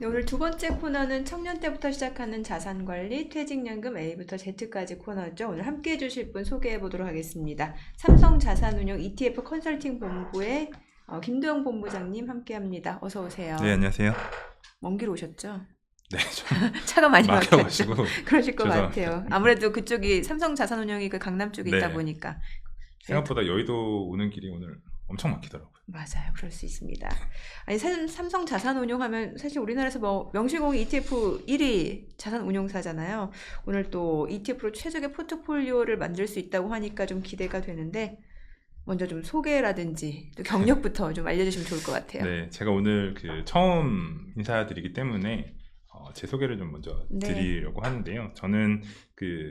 네, 오늘 두 번째 코너는 청년 때부터 시작하는 자산관리, 퇴직연금 A부터 Z까지 코너죠. 오늘 함께 해주실 분 소개해 보도록 하겠습니다. 삼성자산운용 ETF 컨설팅 본부의 김도영 본부장님 함께합니다. 어서 오세요. 네, 안녕하세요. 먼 길 오셨죠? 네, 좀 차가 많이 막혔죠? 막혀가지고 그러실 것 죄송합니다. 같아요. 아무래도 그쪽이 삼성자산운용이 그 강남 쪽에 있다 네. 보니까. 생각보다 여의도 오는 길이 오늘 엄청 막히더라고요. 맞아요. 그럴 수 있습니다. 아니, 삼성 자산운용하면 사실 우리나라에서 뭐 명실공히 ETF 1위 자산운용사잖아요. 오늘 또 ETF로 최적의 포트폴리오를 만들 수 있다고 하니까 좀 기대가 되는데 먼저 좀 소개라든지 또 경력부터 좀 알려주시면 좋을 것 같아요. 네, 제가 오늘 처음 인사드리기 때문에 제 소개를 좀 먼저 네. 드리려고 하는데요. 저는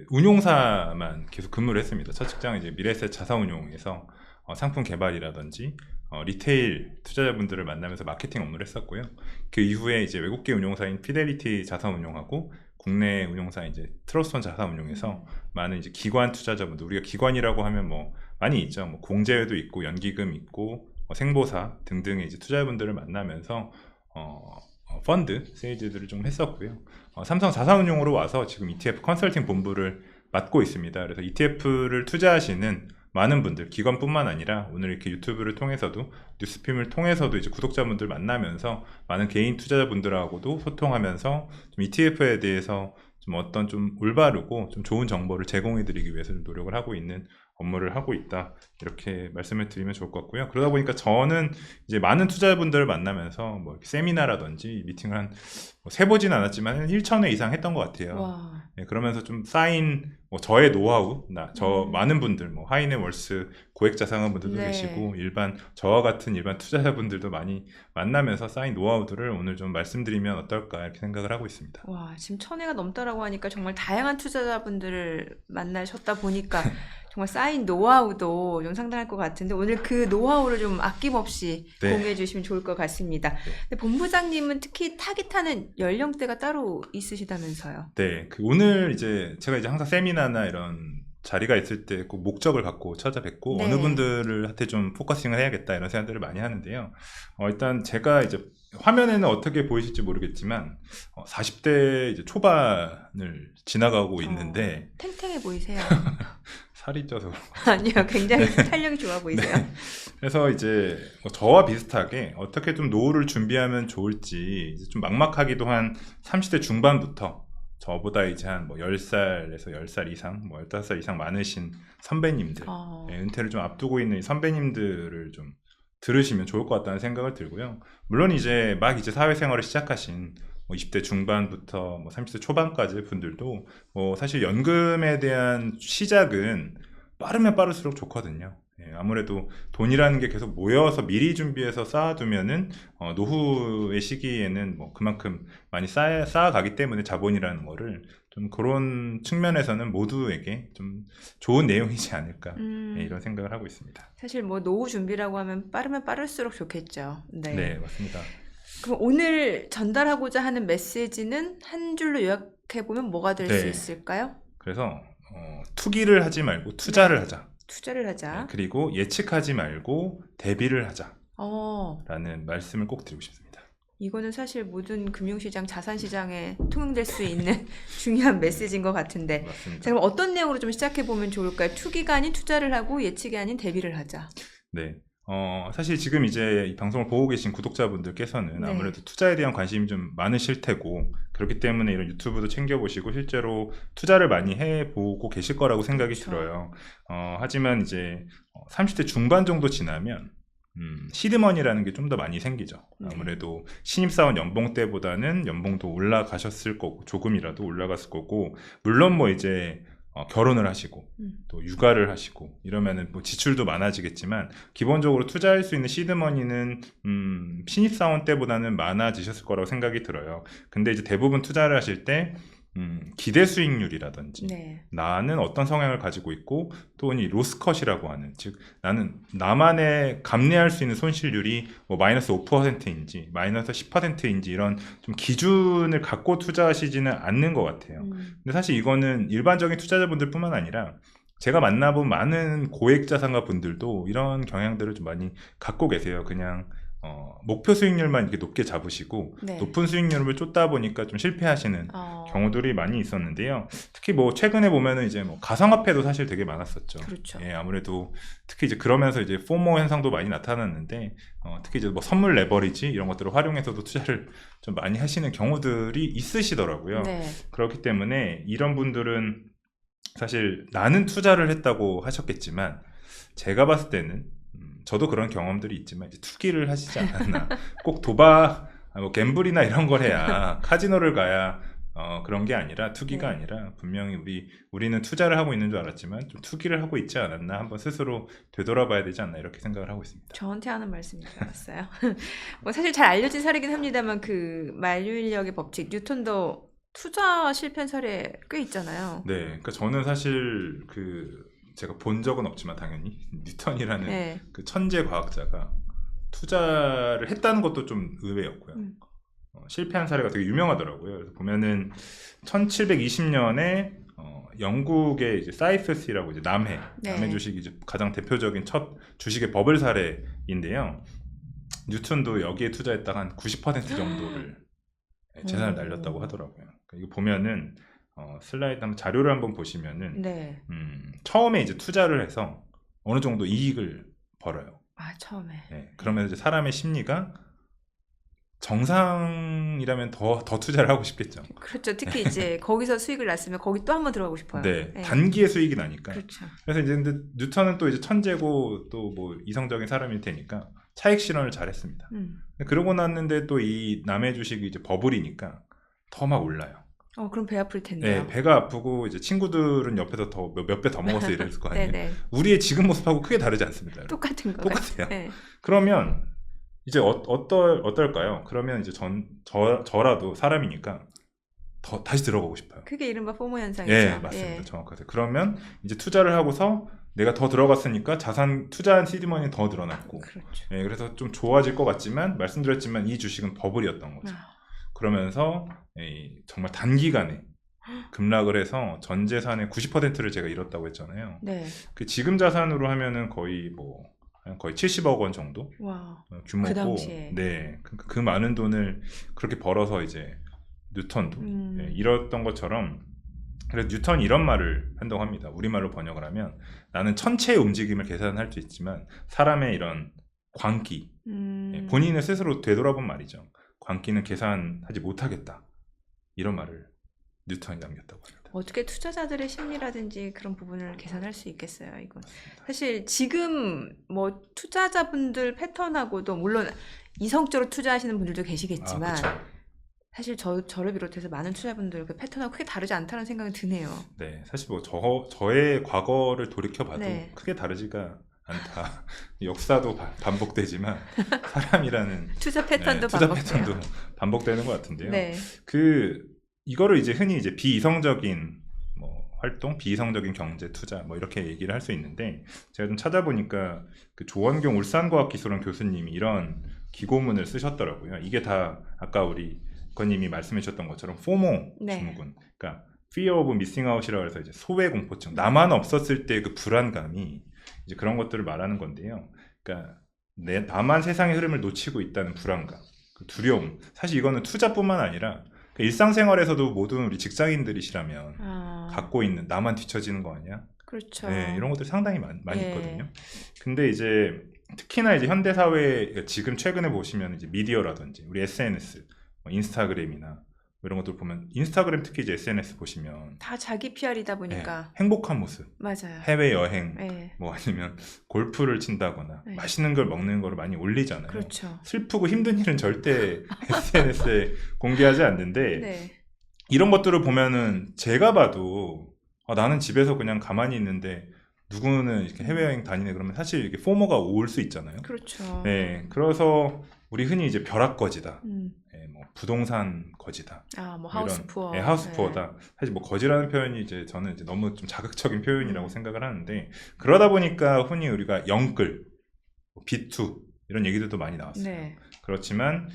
운용사만 계속 근무를 했습니다. 첫 직장은 이제 미래에셋 자산운용에서 상품 개발이라든지 리테일 투자자분들을 만나면서 마케팅 업무를 했었고요. 그 이후에 이제 외국계 운용사인 피델리티 자산운용하고 국내 운용사 이제 트러스톤 자산운용에서 많은 이제 기관 투자자분들, 우리가 기관이라고 하면 뭐 많이 있죠. 뭐 공제회도 있고 연기금 있고 생보사 등등의 이제 투자자분들을 만나면서 펀드 세일즈들을 좀 했었고요. 삼성 자산운용으로 와서 지금 ETF 컨설팅 본부를 맡고 있습니다. 그래서 ETF를 투자하시는 많은 분들, 기관뿐만 아니라 오늘 이렇게 유튜브를 통해서도 뉴스핌을 통해서도 이제 구독자분들 만나면서 많은 개인 투자자분들하고도 소통하면서 좀 ETF에 대해서 좀 어떤 좀 올바르고 좀 좋은 정보를 제공해드리기 위해서 좀 노력을 하고 있는 업무를 하고 있다, 이렇게 말씀을 드리면 좋을 것 같고요. 그러다 보니까 저는 이제 많은 투자자분들을 만나면서 뭐 세미나라든지 미팅을 한 세보진 않았지만 1,000회 이상 했던 것 같아요. 와. 네, 그러면서 좀 쌓인 저의 노하우, 많은 분들, 뭐 하이넷월스 고액자산가분들도 네. 계시고 저와 같은 일반 투자자분들도 많이 만나면서 쌓인 노하우들을 오늘 좀 말씀드리면 어떨까, 이렇게 생각을 하고 있습니다. 와, 지금 1,000회가 넘다라고 하니까 정말 다양한 투자자분들을 만나셨다 보니까 정말 쌓인 노하우도 좀 상당할 것 같은데 오늘 그 노하우를 좀 아낌없이 네. 공유해 주시면 좋을 것 같습니다. 근데 본부장님은 특히 타깃하는 연령대가 따로 있으시다면서요? 네, 오늘 제가 항상 세미나나 이런 자리가 있을 때 꼭 목적을 갖고 찾아뵙고 네. 어느 분들한테 좀 포커싱을 해야겠다, 이런 생각들을 많이 하는데요. 일단 제가 이제 화면에는 어떻게 보이실지 모르겠지만 40대 이제 초반을 지나가고 있는데 탱탱해 보이세요? 살이 쪄서 그런가. 아니요, 굉장히 탄력이 좋아 보이세요. 네. 그래서 이제 저와 비슷하게 어떻게 좀 노후를 준비하면 좋을지 이제 좀 막막하기도 한 30대 중반부터 저보다 이제 한 뭐 10살에서 10살 이상, 뭐 15살 이상 많으신 선배님들, 은퇴를 좀 앞두고 있는 이 선배님들을 좀 들으시면 좋을 것 같다는 생각을 들고요. 물론 이제 사회생활을 시작하신 20대 중반부터 30대 초반까지 분들도 사실 연금에 대한 시작은 빠르면 빠를수록 좋거든요. 아무래도 돈이라는 게 계속 모여서 미리 준비해서 쌓아두면은 노후의 시기에는 그만큼 많이 쌓아가기 때문에 자본이라는 거를 좀 그런 측면에서는 모두에게 좀 좋은 내용이지 않을까, 이런 생각을 하고 있습니다. 사실 뭐 노후 준비라고 하면 빠르면 빠를수록 좋겠죠. 네. 네, 맞습니다. 그럼 오늘 전달하고자 하는 메시지는 한 줄로 요약해보면 뭐가 될 수 네. 있을까요? 그래서 투기를 하지 말고 투자를 하자. 투자를 하자. 그리고 예측하지 말고 대비를 하자. 어, 라는 말씀을 꼭 드리고 싶습니다. 이거는 사실 모든 금융시장, 자산시장에 통용될 수 있는 중요한 메시지인 것 같은데. 맞습니다. 자, 그럼 어떤 내용으로 좀 시작해보면 좋을까요? 투기가 아닌 투자를 하고 예측이 아닌 대비를 하자. 네. 사실 지금 이제 이 방송을 보고 계신 구독자분들께서는 네. 아무래도 투자에 대한 관심이 좀 많으실 테고, 그렇기 때문에 이런 유튜브도 챙겨보시고 실제로 투자를 많이 해보고 계실 거라고 생각이 그렇죠. 들어요. 하지만 이제 30대 중반 정도 지나면 시드머니라는 게 좀 더 많이 생기죠. 아무래도 신입사원 연봉 때보다는 연봉도 올라가셨을 거고, 조금이라도 올라갔을 거고, 물론 이제 결혼을 하시고 또 육아를 하시고 이러면은 지출도 많아지겠지만 기본적으로 투자할 수 있는 시드머니는 신입사원 때보다는 많아지셨을 거라고 생각이 들어요. 근데 이제 대부분 투자를 하실 때 기대 수익률이라든지 네. 나는 어떤 성향을 가지고 있고, 또 이 로스컷이라고 하는, 즉 나는 나만의 감내할 수 있는 손실률이 마이너스 5%인지 마이너스 10%인지 이런 좀 기준을 갖고 투자하시지는 않는 것 같아요. 근데 사실 이거는 일반적인 투자자분들 뿐만 아니라 제가 만나본 많은 고액자산가 분들도 이런 경향들을 좀 많이 갖고 계세요. 그냥 목표 수익률만 이렇게 높게 잡으시고 네. 높은 수익률을 쫓다 보니까 좀 실패하시는 경우들이 많이 있었는데요. 특히 뭐 최근에 보면은 이제 뭐 가상화폐도 사실 되게 많았었죠. 그렇죠. 예, 아무래도 특히 이제 그러면서 이제 포모 현상도 많이 나타났는데 특히 이제 뭐 선물 레버리지 이런 것들을 활용해서도 투자를 좀 많이 하시는 경우들이 있으시더라고요. 네. 그렇기 때문에 이런 분들은 사실 나는 투자를 했다고 하셨겠지만 제가 봤을 때는 저도 그런 경험들이 있지만 이제 투기를 하시지 않았나. 꼭 도박, 뭐 갬블이나 이런 걸 해야 카지노를 가야 그런 게 아니라 투기가 네. 아니라 분명히 우리는 투자를 하고 있는 줄 알았지만 좀 투기를 하고 있지 않았나 한번 스스로 되돌아봐야 되지 않나 이렇게 생각을 하고 있습니다. 저한테 하는 말씀인 줄 알았어요. 뭐 사실 잘 알려진 사례긴 합니다만 그 만유인력의 법칙 뉴턴도 투자 실패한 사례 꽤 있잖아요. 네, 그러니까 저는 사실 제가 본 적은 없지만 당연히 뉴턴이라는 네. 그 천재 과학자가 투자를 했다는 것도 좀 의외였고요. 실패한 사례가 되게 유명하더라고요. 그래서 보면은 1720년에 영국의 이제 사이프스라고 이제 남해 네. 주식이 이제 가장 대표적인 첫 주식의 버블 사례인데요. 뉴턴도 여기에 투자했다가 한 90% 정도를 재산을 날렸다고 하더라고요. 그러니까 이거 보면은 슬라이드 한번 자료를 한번 보시면은 네. 처음에 이제 투자를 해서 어느 정도 이익을 벌어요. 아 처음에. 네, 그러면 이제 사람의 심리가 정상이라면 더 투자를 하고 싶겠죠. 그렇죠. 특히 이제 거기서 수익을 났으면 거기 또 한 번 들어가고 싶어요. 네, 네. 단기에 수익이 나니까. 그렇죠. 그래서 이제 근데 뉴턴은 또 이제 천재고 또 뭐 이성적인 사람일 테니까 차익 실현을 잘했습니다. 그러고 났는데 또 이 남의 주식이 이제 버블이니까 더 막 올라요. 그럼 배 아플 텐데요. 네, 배가 아프고 이제 친구들은 옆에서 더 몇 배 더 먹어서 이랬을 거 아니에요. 네네. 우리의 지금 모습하고 크게 다르지 않습니다. 똑같은 거 똑같아요. 네. 그러면 이제 어떨까요? 그러면 이제 저라도 사람이니까 다시 들어가고 싶어요. 그게 이른바 포모 현상이죠. 예, 맞습니다. 정확하세요. 그러면 이제 투자를 하고서 내가 더 들어갔으니까 투자한 시드머니 더 늘어났고, 그렇죠. 예, 그래서 좀 좋아질 것 같지만 말씀드렸지만 이 주식은 버블이었던 거죠. 그러면서 정말 단기간에 급락을 해서 전 재산의 90%를 제가 잃었다고 했잖아요. 네. 그 지금 자산으로 하면은 거의 70억 원 정도 와. 규모고, 그 당시에. 네, 그 많은 돈을 그렇게 벌어서 이제 뉴턴도 잃었던 것처럼. 그래서 뉴턴이 이런 말을 한다고 합니다. 우리말로 번역을 하면 나는 천체의 움직임을 계산할 수 있지만 사람의 이런 광기, 본인을 스스로 되돌아본 말이죠. 광기는 계산하지 못하겠다. 이런 말을 뉴턴이 남겼다고 합니다. 어떻게 투자자들의 심리라든지 그런 부분을 계산할 수 있겠어요, 이건. 사실 지금 뭐 투자자분들 패턴하고도 물론 이성적으로 투자하시는 분들도 계시겠지만 사실 저를 비롯해서 많은 투자분들 그 패턴하고 크게 다르지 않다는 생각이 드네요. 네, 사실 뭐 저의 과거를 돌이켜봐도 네. 크게 다르지가 않다. 역사도 반복되지만 사람이라는 투자 패턴도 투자 패턴도 반복되는 것 같은데요. 네. 이거를 이제 흔히 이제 비이성적인 활동, 비이성적인 경제 투자 뭐 이렇게 얘기를 할 수 있는데 제가 좀 찾아보니까 그 조원경 울산과학기술원 교수님이 이런 기고문을 쓰셨더라고요. 이게 다 아까 우리 건님이 말씀해 주셨던 것처럼 포모 증후군, 그러니까 fear of missing out이라고 해서 이제 소외 공포증, 나만 없었을 때 그 불안감이 이제 그런 것들을 말하는 건데요. 그러니까 나만 세상의 흐름을 놓치고 있다는 불안감, 그 두려움. 사실 이거는 투자뿐만 아니라 일상생활에서도 모든 우리 직장인들이시라면 갖고 있는 나만 뒤처지는 거 아니야? 그렇죠. 네, 이런 것들이 상당히 많이 있거든요. 근데 이제 특히나 이제 현대 사회 지금 최근에 보시면 이제 미디어라든지 우리 SNS, 인스타그램이나 이런 것들 보면 인스타그램 특히 이제 SNS 보시면 다 자기 PR이다 보니까 행복한 모습, 맞아요. 해외 여행, 뭐 아니면 골프를 친다거나 맛있는 걸 먹는 걸 많이 올리잖아요. 그렇죠. 슬프고 힘든 일은 절대 SNS에 공개하지 않는데 네. 이런 것들을 보면은 제가 봐도 나는 집에서 그냥 가만히 있는데 누구는 이렇게 해외여행 다니네 그러면 사실 이게 포모가 올 수 있잖아요. 그렇죠. 네, 그래서 우리 흔히 이제 벼락거지다, 뭐 부동산 거지다, 뭐 하우스 푸어, 하우스 푸어다. 사실 뭐 거지라는 표현이 이제 저는 이제 너무 좀 자극적인 표현이라고 생각을 하는데 그러다 보니까 흔히 우리가 영끌, B2 이런 얘기들도 많이 나왔어요. 네. 그렇지만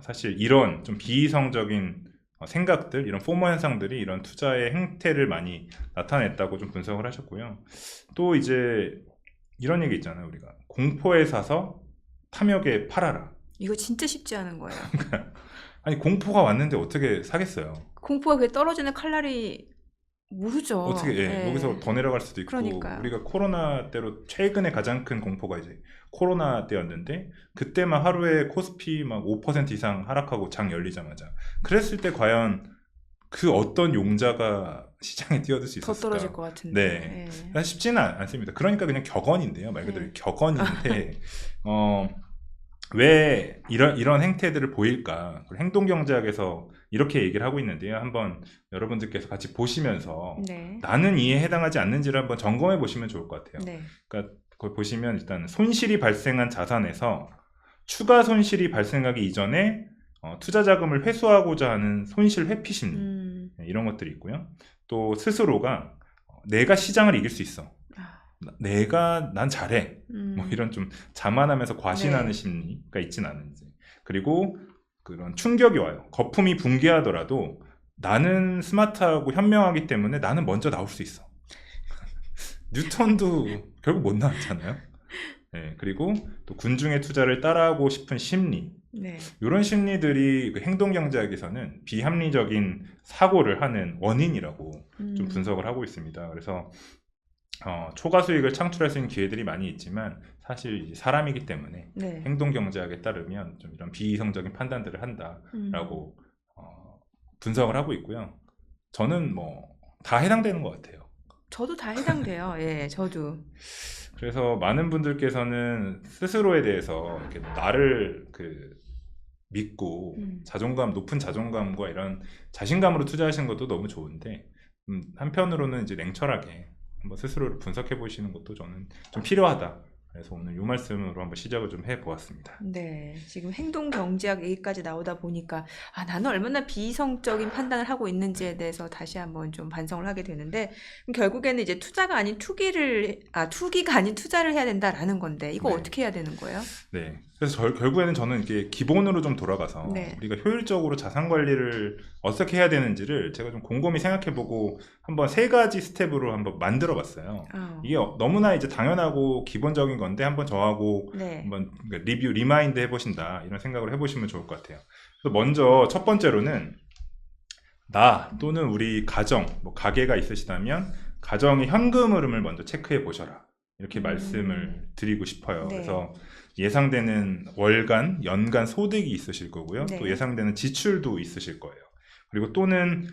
사실 이런 좀 비이성적인 생각들, 이런 포모 현상들이 이런 투자의 행태를 많이 나타냈다고 좀 분석을 하셨고요. 또 이제 이런 얘기 있잖아요. 우리가 공포에 사서 탐욕에 팔아라. 이거 진짜 쉽지 않은 거예요. 아니 공포가 왔는데 어떻게 사겠어요? 공포가 그 떨어지는 칼날이 모르죠. 어떻게 예. 여기서 더 내려갈 수도 있고 그러니까요. 우리가 코로나 때로 최근에 가장 큰 공포가 이제 코로나 때였는데 그때만 하루에 코스피 막 5% 이상 하락하고 장 열리자마자 그랬을 때 과연 그 어떤 용자가 시장에 뛰어들 수 더 있었을까? 떨어질 것 같은데. 네. 예. 사실 쉽지는 않습니다. 그러니까 그냥 격언인데요. 말 그대로 네. 격언인데 왜 이런 행태들을 보일까? 행동경제학에서 이렇게 얘기를 하고 있는데요. 한번 여러분들께서 같이 보시면서 네. 나는 이에 해당하지 않는지를 한번 점검해 보시면 좋을 것 같아요. 네. 그러니까 그걸 보시면 일단 손실이 발생한 자산에서 추가 손실이 발생하기 이전에 투자 자금을 회수하고자 하는 손실 회피 심리 네, 이런 것들이 있고요. 또 스스로가 내가 시장을 이길 수 있어. 난 잘해. 뭐 이런 좀 자만하면서 과신하는 네. 심리가 있진 않은지. 그리고 그런 충격이 와요. 거품이 붕괴하더라도 나는 스마트하고 현명하기 때문에 나는 먼저 나올 수 있어. 뉴턴도 결국 못 나왔잖아요. 네, 그리고 또 군중의 투자를 따라하고 싶은 심리. 네. 이런 심리들이 그 행동경제학에서는 비합리적인 사고를 하는 원인이라고 좀 분석을 하고 있습니다. 그래서 초과 수익을 창출할 수 있는 기회들이 많이 있지만 사실 사람이기 때문에 네. 행동경제학에 따르면 좀 이런 비이성적인 판단들을 한다라고 분석을 하고 있고요. 저는 뭐 다 해당되는 것 같아요. 저도 다 해당돼요. 예, 저도. 그래서 많은 분들께서는 스스로에 대해서 이렇게 나를 믿고 높은 자존감과 이런 자신감으로 투자하시는 것도 너무 좋은데 한편으로는 이제 냉철하게 한번 스스로를 분석해 보시는 것도 저는 좀 필요하다. 그래서 오늘 이 말씀으로 한번 시작을 좀 해보았습니다. 네, 지금 행동 경제학 얘기까지 나오다 보니까 나는 얼마나 비이성적인 판단을 하고 있는지에 대해서 다시 한번 좀 반성을 하게 되는데 결국에는 이제 투자가 아닌 투기가 아닌 투자를 해야 된다라는 건데 이거 네. 어떻게 해야 되는 거예요? 네, 그래서 결국에는 저는 이게 기본으로 좀 돌아가서 네. 우리가 효율적으로 자산 관리를 어떻게 해야 되는지를 제가 좀 곰곰이 생각해보고 한번 3가지 스텝으로 한번 만들어봤어요. 이게 너무나 이제 당연하고 기본적인 건데 한번 저하고 네. 한번 리마인드 해보신다 이런 생각을 해보시면 좋을 것 같아요. 그래서 먼저 첫 번째로는 나 또는 우리 가정, 뭐 가게가 있으시다면 가정의 현금 흐름을 먼저 체크해 보셔라 이렇게 말씀을 드리고 싶어요. 네. 그래서 예상되는 월간, 연간 소득이 있으실 거고요. 네. 또 예상되는 지출도 있으실 거예요. 그리고 또는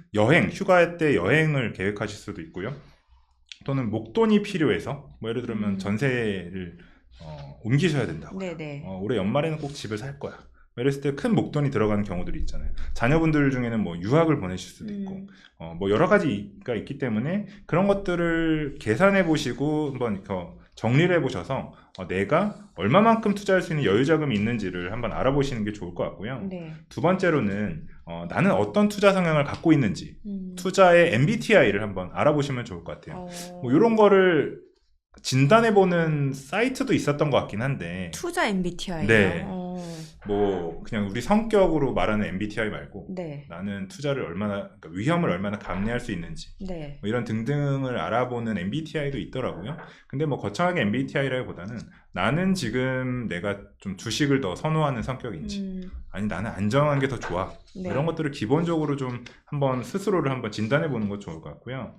휴가 때 여행을 계획하실 수도 있고요. 또는 목돈이 필요해서 뭐 예를 들면 전세를 옮기셔야 된다고. 네네. 올해 연말에는 꼭 집을 살 거야. 이랬을 때 큰 목돈이 들어가는 경우들이 있잖아요. 자녀분들 중에는 뭐 유학을 보내실 수도 있고 뭐 여러 가지가 있기 때문에 그런 것들을 계산해 보시고 한번 정리를 해 보셔서 내가 얼마만큼 투자할 수 있는 여유 자금이 있는지를 한번 알아보시는 게 좋을 것 같고요. 네. 두 번째로는 나는 어떤 투자 성향을 갖고 있는지 투자의 MBTI를 한번 알아보시면 좋을 것 같아요. 뭐 이런 거를 진단해보는 사이트도 있었던 것 같긴 한데 투자 MBTI요? 네. 뭐 그냥 우리 성격으로 말하는 MBTI 말고 네. 나는 투자를 그러니까 위험을 얼마나 감내할 수 있는지 네. 뭐 이런 등등을 알아보는 MBTI도 있더라고요. 근데 뭐 거창하게 MBTI라기보다는 나는 지금 내가 좀 주식을 더 선호하는 성격인지 아니 나는 안정한 게 더 좋아 네. 이런 것들을 기본적으로 좀 한번 스스로를 한번 진단해보는 것 좋을 것 같고요.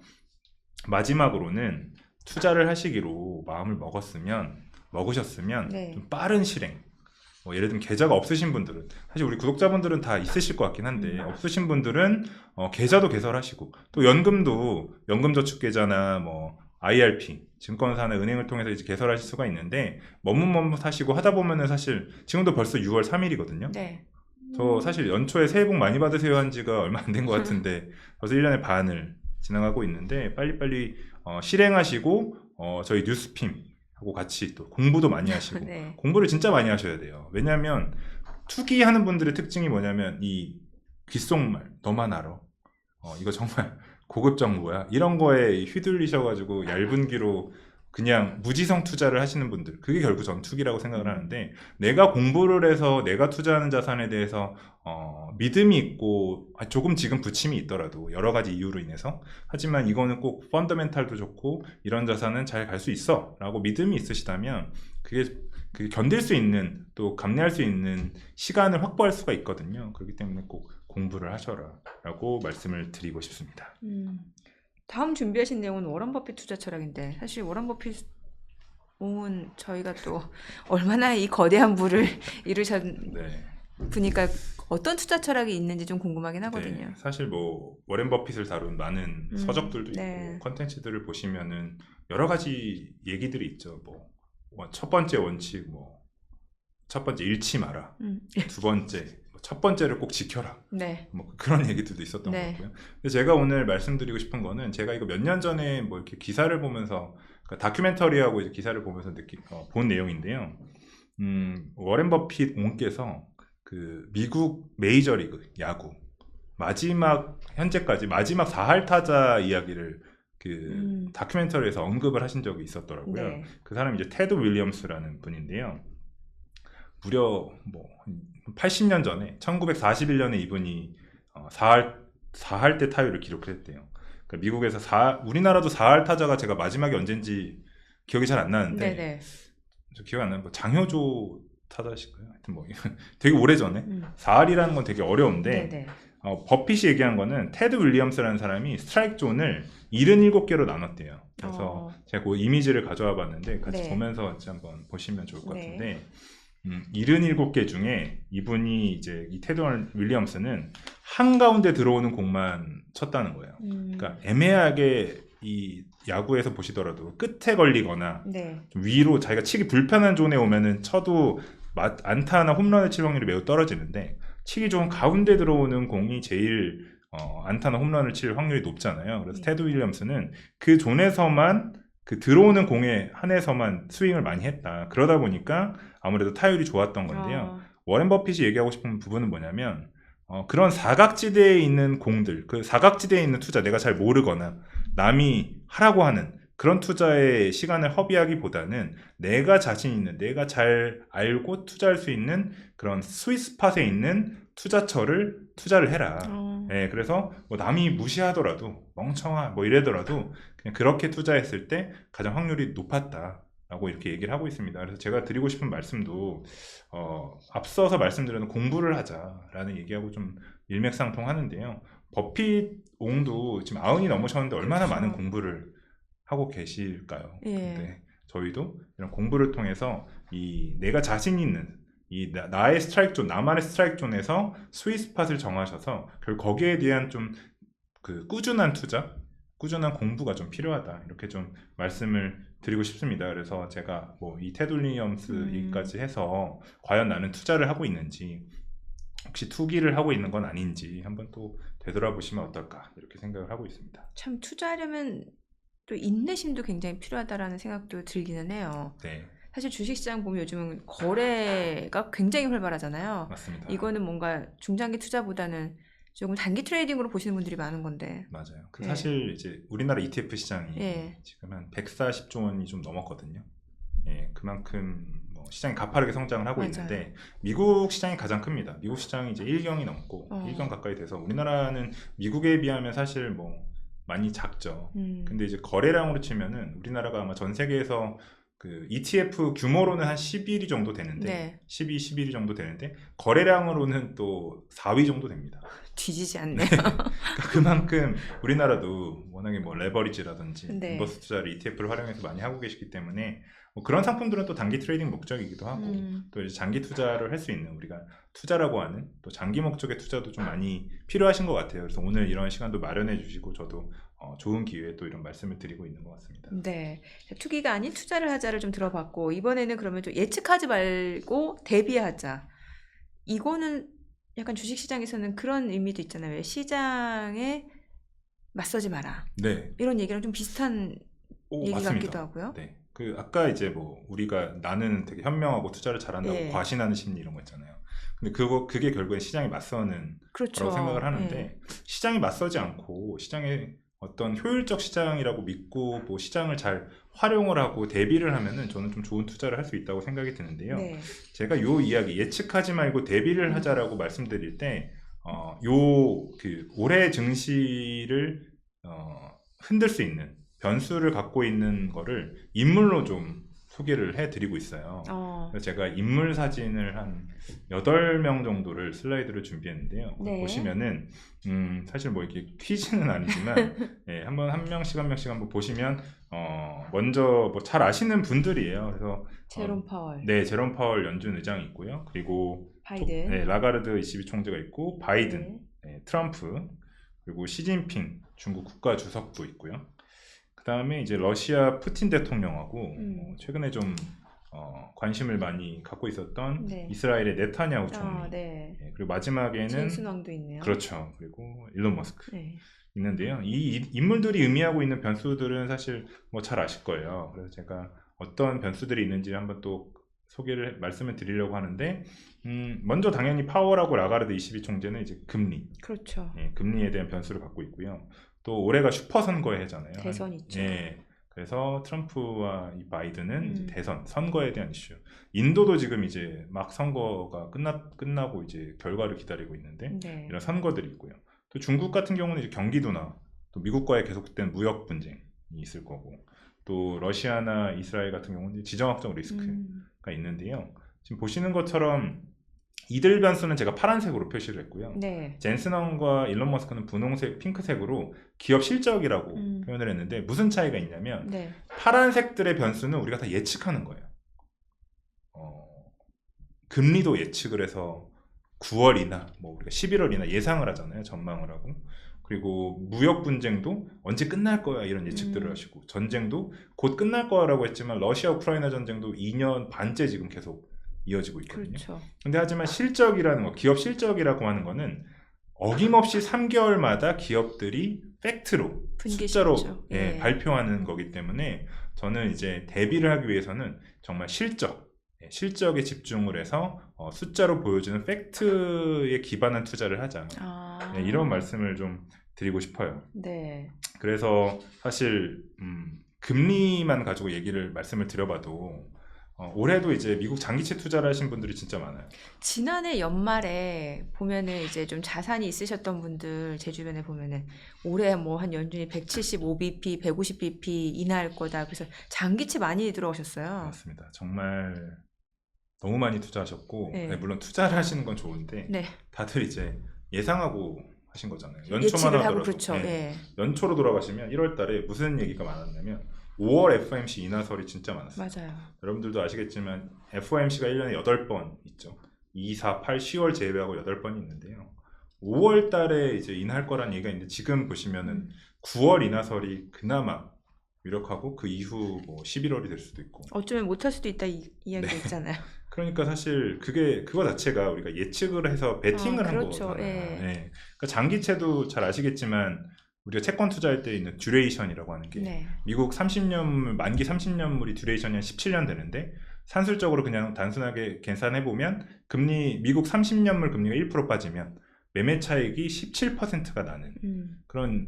마지막으로는 투자를 하시기로 마음을 먹으셨으면 네. 좀 빠른 실행. 뭐 예를 들면 계좌가 없으신 분들은 사실 우리 구독자분들은 다 있으실 것 같긴 한데 없으신 분들은 계좌도 개설하시고 또 연금저축계좌나 뭐 IRP 증권사나 은행을 통해서 이제 개설하실 수가 있는데 머뭇머뭇하시고 하다 보면은 사실 지금도 벌써 6월 3일이거든요. 네. 저 사실 연초에 새해 복 많이 받으세요 한 지가 얼마 안 된 것 같은데 벌써 1년의 반을 지나가고 있는데 빨리빨리 실행하시고 저희 뉴스핌하고 같이 또 공부도 많이 하시고 네. 공부를 진짜 많이 하셔야 돼요. 왜냐하면 투기하는 분들의 특징이 뭐냐면 이 귓속말 너만 알아. 이거 정말 고급 정보야. 이런 거에 휘둘리셔가지고 얇은 귀로 그냥 무지성 투자를 하시는 분들 그게 결국 전 투기라고 생각을 하는데 내가 공부를 해서 내가 투자하는 자산에 대해서 믿음이 있고 조금 지금 부침이 있더라도 여러 가지 이유로 인해서 하지만 이거는 꼭 펀더멘탈도 좋고 이런 자산은 잘 갈 수 있어 라고 믿음이 있으시다면 그게 그 견딜 수 있는 또 감내할 수 있는 시간을 확보할 수가 있거든요. 그렇기 때문에 꼭 공부를 하셔라라고 말씀을 드리고 싶습니다. 다음 준비하신 내용은 워런 버핏 투자 철학인데 사실 워런 버핏 옹은 저희가 또 얼마나 이 거대한 부를 이루셨 네. 보니까 어떤 투자 철학이 있는지 좀 궁금하긴 하거든요. 네, 사실 뭐 워렌 버핏을 다룬 많은 서적들도 네. 있고 컨텐츠들을 보시면은 여러 가지 얘기들이 있죠. 뭐 첫 번째 원칙, 뭐 첫 번째 잃지 마라. 두 번째 첫 번째를 꼭 지켜라. 네. 뭐 그런 얘기들도 있었던 네. 것 같고요. 근데 제가 오늘 말씀드리고 싶은 거는 제가 이거 몇 년 전에 뭐 이렇게 기사를 보면서 그러니까 다큐멘터리하고 이제 기사를 보면서 본 내용인데요. 워렌 버핏 옹께서 그 미국 메이저리그 야구 마지막 현재까지 마지막 4할 타자 이야기를 그 다큐멘터리에서 언급을 하신 적이 있었더라고요. 네. 그 사람이 이제 테드 윌리엄스라는 분인데요. 무려 뭐 80년 전에 1941년에 이분이 4할 때 타율을 기록을 했대요. 그러니까 미국에서 우리나라도 4할 타자가 제가 마지막에 언젠지 기억이 잘 안 나는데 네네. 저 기억 안 나는 뭐 장효조 타자실까요? 하여튼 뭐 되게 오래전에 4할이라는 건 되게 어려운데 네네. 버핏이 얘기한 거는 테드 윌리엄스라는 사람이 스트라이크 존을 77개로 나눴대요. 그래서 제가 그 이미지를 가져와 봤는데 같이 네. 보면서 같이 한번 보시면 좋을 것 네. 같은데 77개 중에 이분이 이제 이 테드 윌리엄스는 한가운데 들어오는 공만 쳤다는 거예요. 그러니까 애매하게 이 야구에서 보시더라도 끝에 걸리거나 네. 좀 위로 자기가 치기 불편한 존에 오면은 쳐도 안타나 홈런을 칠 확률이 매우 떨어지는데 치기 좋은 가운데 들어오는 공이 제일 안타나 홈런을 칠 확률이 높잖아요. 그래서 테드 윌리엄스는 그 존에서만 그 들어오는 공에 한해서만 스윙을 많이 했다. 그러다 보니까 아무래도 타율이 좋았던 건데요. 워렌 버핏이 얘기하고 싶은 부분은 뭐냐면 그런 사각지대에 있는 공들, 그 사각지대에 있는 투자 내가 잘 모르거나 남이 하라고 하는 그런 투자에 시간을 허비하기보다는 내가 자신 있는, 내가 잘 알고 투자할 수 있는 그런 스윗 스팟에 있는 투자를 해라. 네, 그래서 뭐 남이 무시하더라도 멍청아 뭐 이래더라도 그냥 그렇게 투자했을 때 가장 확률이 높았다라고 이렇게 얘기를 하고 있습니다. 그래서 제가 드리고 싶은 말씀도 앞서서 말씀드린 공부를 하자라는 얘기하고 좀 일맥상통하는데요. 버핏 옹도 지금 90이 넘으셨는데 얼마나 많은 공부를 하고 계실까요? 예. 근데 저희도 이런 공부를 통해서 이 내가 자신 있는 이 나의 스트라이크 존, 나만의 스트라이크 존에서 스윗 스팟을 정하셔서 거기에 대한 좀 그 꾸준한 투자, 꾸준한 공부가 좀 필요하다 이렇게 좀 말씀을 드리고 싶습니다. 그래서 제가 뭐 이 테드 윌리엄스 얘기까지 해서 과연 나는 투자를 하고 있는지 혹시 투기를 하고 있는 건 아닌지 한번 또 되돌아보시면 어떨까 이렇게 생각을 하고 있습니다. 참 투자하려면 또 인내심도 굉장히 필요하다라는 생각도 들기는 해요. 네, 사실 주식시장 보면 요즘은 거래가 굉장히 활발하잖아요. 맞습니다. 이거는 뭔가 중장기 투자보다는 조금 단기 트레이딩으로 보시는 분들이 많은 건데. 맞아요. 예. 사실 이제 우리나라 ETF 시장이 예. 지금 한 140조 원이 좀 넘었거든요. 예, 그만큼 뭐 시장이 가파르게 성장을 하고 맞아요. 있는데 미국 시장이 가장 큽니다. 미국 시장이 이제 1경이 넘고 1경 가까이 돼서 우리나라는 미국에 비하면 사실 뭐 많이 작죠. 근데 이제 거래량으로 치면은 우리나라가 아마 전 세계에서 그 ETF 규모로는 한 11위 정도 되는데 네. 12, 11위 정도 되는데 거래량으로는 또 4위 정도 됩니다. 뒤지지 않네요. 그러니까 그만큼 우리나라도 워낙에 뭐 레버리지라든지 네. 인버스 투자를 ETF를 활용해서 많이 하고 계시기 때문에 뭐 그런 상품들은 또 단기 트레이딩 목적이기도 하고 또 이제 장기 투자를 할 수 있는 우리가 투자라고 하는 또 장기 목적의 투자도 좀 많이 필요하신 것 같아요. 그래서 오늘 이런 시간도 마련해 주시고 저도 좋은 기회에 또 이런 말씀을 드리고 있는 것 같습니다. 네. 투기가 아닌 투자를 하자를 좀 들어봤고 이번에는 그러면 좀 예측하지 말고 대비하자. 이거는 약간 주식시장에서는 그런 의미도 있잖아요. 왜 시장에 맞서지 마라. 네. 이런 얘기랑 좀 비슷한 얘기 맞습니다. 같기도 하고요. 네. 그 아까 이제 뭐 우리가 나는 되게 현명하고 투자를 잘한다고 예. 과신하는 심리 이런 거 있잖아요. 근데 그게 결국엔 시장에 맞서는 그렇죠. 거라고 생각을 하는데 예. 시장이 맞서지 않고 시장에 어떤 효율적 시장이라고 믿고 뭐 시장을 잘 활용을 하고 대비를 하면은 저는 좀 좋은 투자를 할 수 있다고 생각이 드는데요. 네. 제가 요 이야기 예측하지 말고 대비를 하자라고 말씀드릴 때 요 그 올해 증시를 흔들 수 있는 변수를 갖고 있는 거를 인물로 좀 소개를 해드리고 있어요. 어, 그래서 제가 인물 사진을 한 8명 정도를 슬라이드를 준비했는데요. 네. 보시면은 사실 뭐 이렇게 퀴즈는 아니지만 예, 한번 한 명씩 한번 보시면 먼저 뭐 잘 아시는 분들이에요. 그래서 제롬 파월, 네, 제롬 파월 연준 의장이 있고요. 그리고 바이든, 네, 라가르드 ECB 총재가 있고 바이든, 네. 네, 트럼프, 그리고 시진핑 중국 국가 주석도 있고요. 그 다음에 이제 러시아 푸틴 대통령하고 최근에 좀 관심을 많이 갖고 있었던 네. 이스라엘의 네타냐후 총리. 네. 네, 그리고 마지막에는 젠순왕도 있네요. 그렇죠. 그리고 일론 머스크 네. 있는데요. 이 인물들이 의미하고 있는 변수들은 사실 뭐 잘 아실 거예요. 그래서 제가 어떤 변수들이 있는지 한번 또 말씀을 드리려고 하는데 먼저 당연히 파월하고 라가르드 22 총재는 이제 금리, 그렇죠. 예, 금리에 대한 변수를 갖고 있고요. 또 올해가 슈퍼 선거의 해잖아요. 대선 있죠. 예, 그래서 트럼프와 이 바이든은 이제 대선 선거에 대한 이슈. 인도도 지금 이제 막 선거가 끝나고 이제 결과를 기다리고 있는데 네. 이런 선거들이 있고요. 또 중국 같은 경우는 이제 경기도나 또 미국과의 계속된 무역 분쟁이 있을 거고 또 러시아나 이스라엘 같은 경우는 지정학적 리스크가 있는데요. 지금 보시는 것처럼 이들 변수는 제가 파란색으로 표시를 했고요. 네. 젠슨왕과 일론 머스크는 분홍색, 핑크색으로 기업 실적이라고 표현을 했는데 무슨 차이가 있냐면 네. 파란색들의 변수는 우리가 다 예측하는 거예요. 금리도 예측을 해서 9월이나 뭐 우리가 11월이나 예상을 하잖아요. 전망을 하고. 그리고 무역 분쟁도 언제 끝날 거야 이런 예측들을 하시고 전쟁도 곧 끝날 거라고 했지만 러시아 우크라이나 전쟁도 2년 반째 지금 계속 이어지고 있거든요. 그렇죠. 근데 하지만 실적이라는 거, 기업 실적이라고 하는 거는 어김없이 3개월마다 기업들이 팩트로 숫자로 예. 발표하는 거기 때문에 저는 이제 대비를 하기 위해서는 정말 실적에 집중을 해서 숫자로 보여주는 팩트에 기반한 투자를 하자. 네, 이런 말씀을 좀 드리고 싶어요. 네. 그래서 사실 금리만 가지고 말씀을 드려봐도 올해도 이제 미국 장기채 투자를 하신 분들이 진짜 많아요. 지난해 연말에 보면은 이제 좀 자산이 있으셨던 분들 제 주변에 보면은 올해 뭐 한 연준이 175bp, 150bp 인하할 거다. 그래서 장기채 많이 들어오셨어요. 맞습니다. 정말 너무 많이 투자하셨고 네. 네, 물론 투자를 하시는 건 좋은데 네. 다들 이제 예상하고 하신 거잖아요. 연초만 예측을 하고 하더라도 그렇죠. 예. 연초로 돌아가시면 1월 달에 무슨 얘기가 많았냐면 5월 FOMC 인하설이 진짜 많았어요. 맞아요. 여러분들도 아시겠지만 FOMC가 1년에 8번 있죠. 2, 4, 8, 10월 제외하고 8번이 있는데요. 5월 달에 이제 인하할 거란 얘기가 있는데 지금 보시면은 9월 인하설이 그나마 유력하고 그 이후 뭐 11월이 될 수도 있고 어쩌면 못할 수도 있다 이야기가 네. 있잖아요. 그러니까 사실 그거 자체가 우리가 예측을 해서 베팅을 한 그렇죠. 거잖아요. 예. 네. 그러니까 장기채도 잘 아시겠지만 우리가 채권 투자할 때 있는 듀레이션이라고 하는 게 네. 미국 30년물 만기 30년물이 듀레이션이 한 17년 되는데 산술적으로 그냥 단순하게 계산해 보면 미국 30년물 금리가 1% 빠지면 매매 차익이 17%가 나는 그런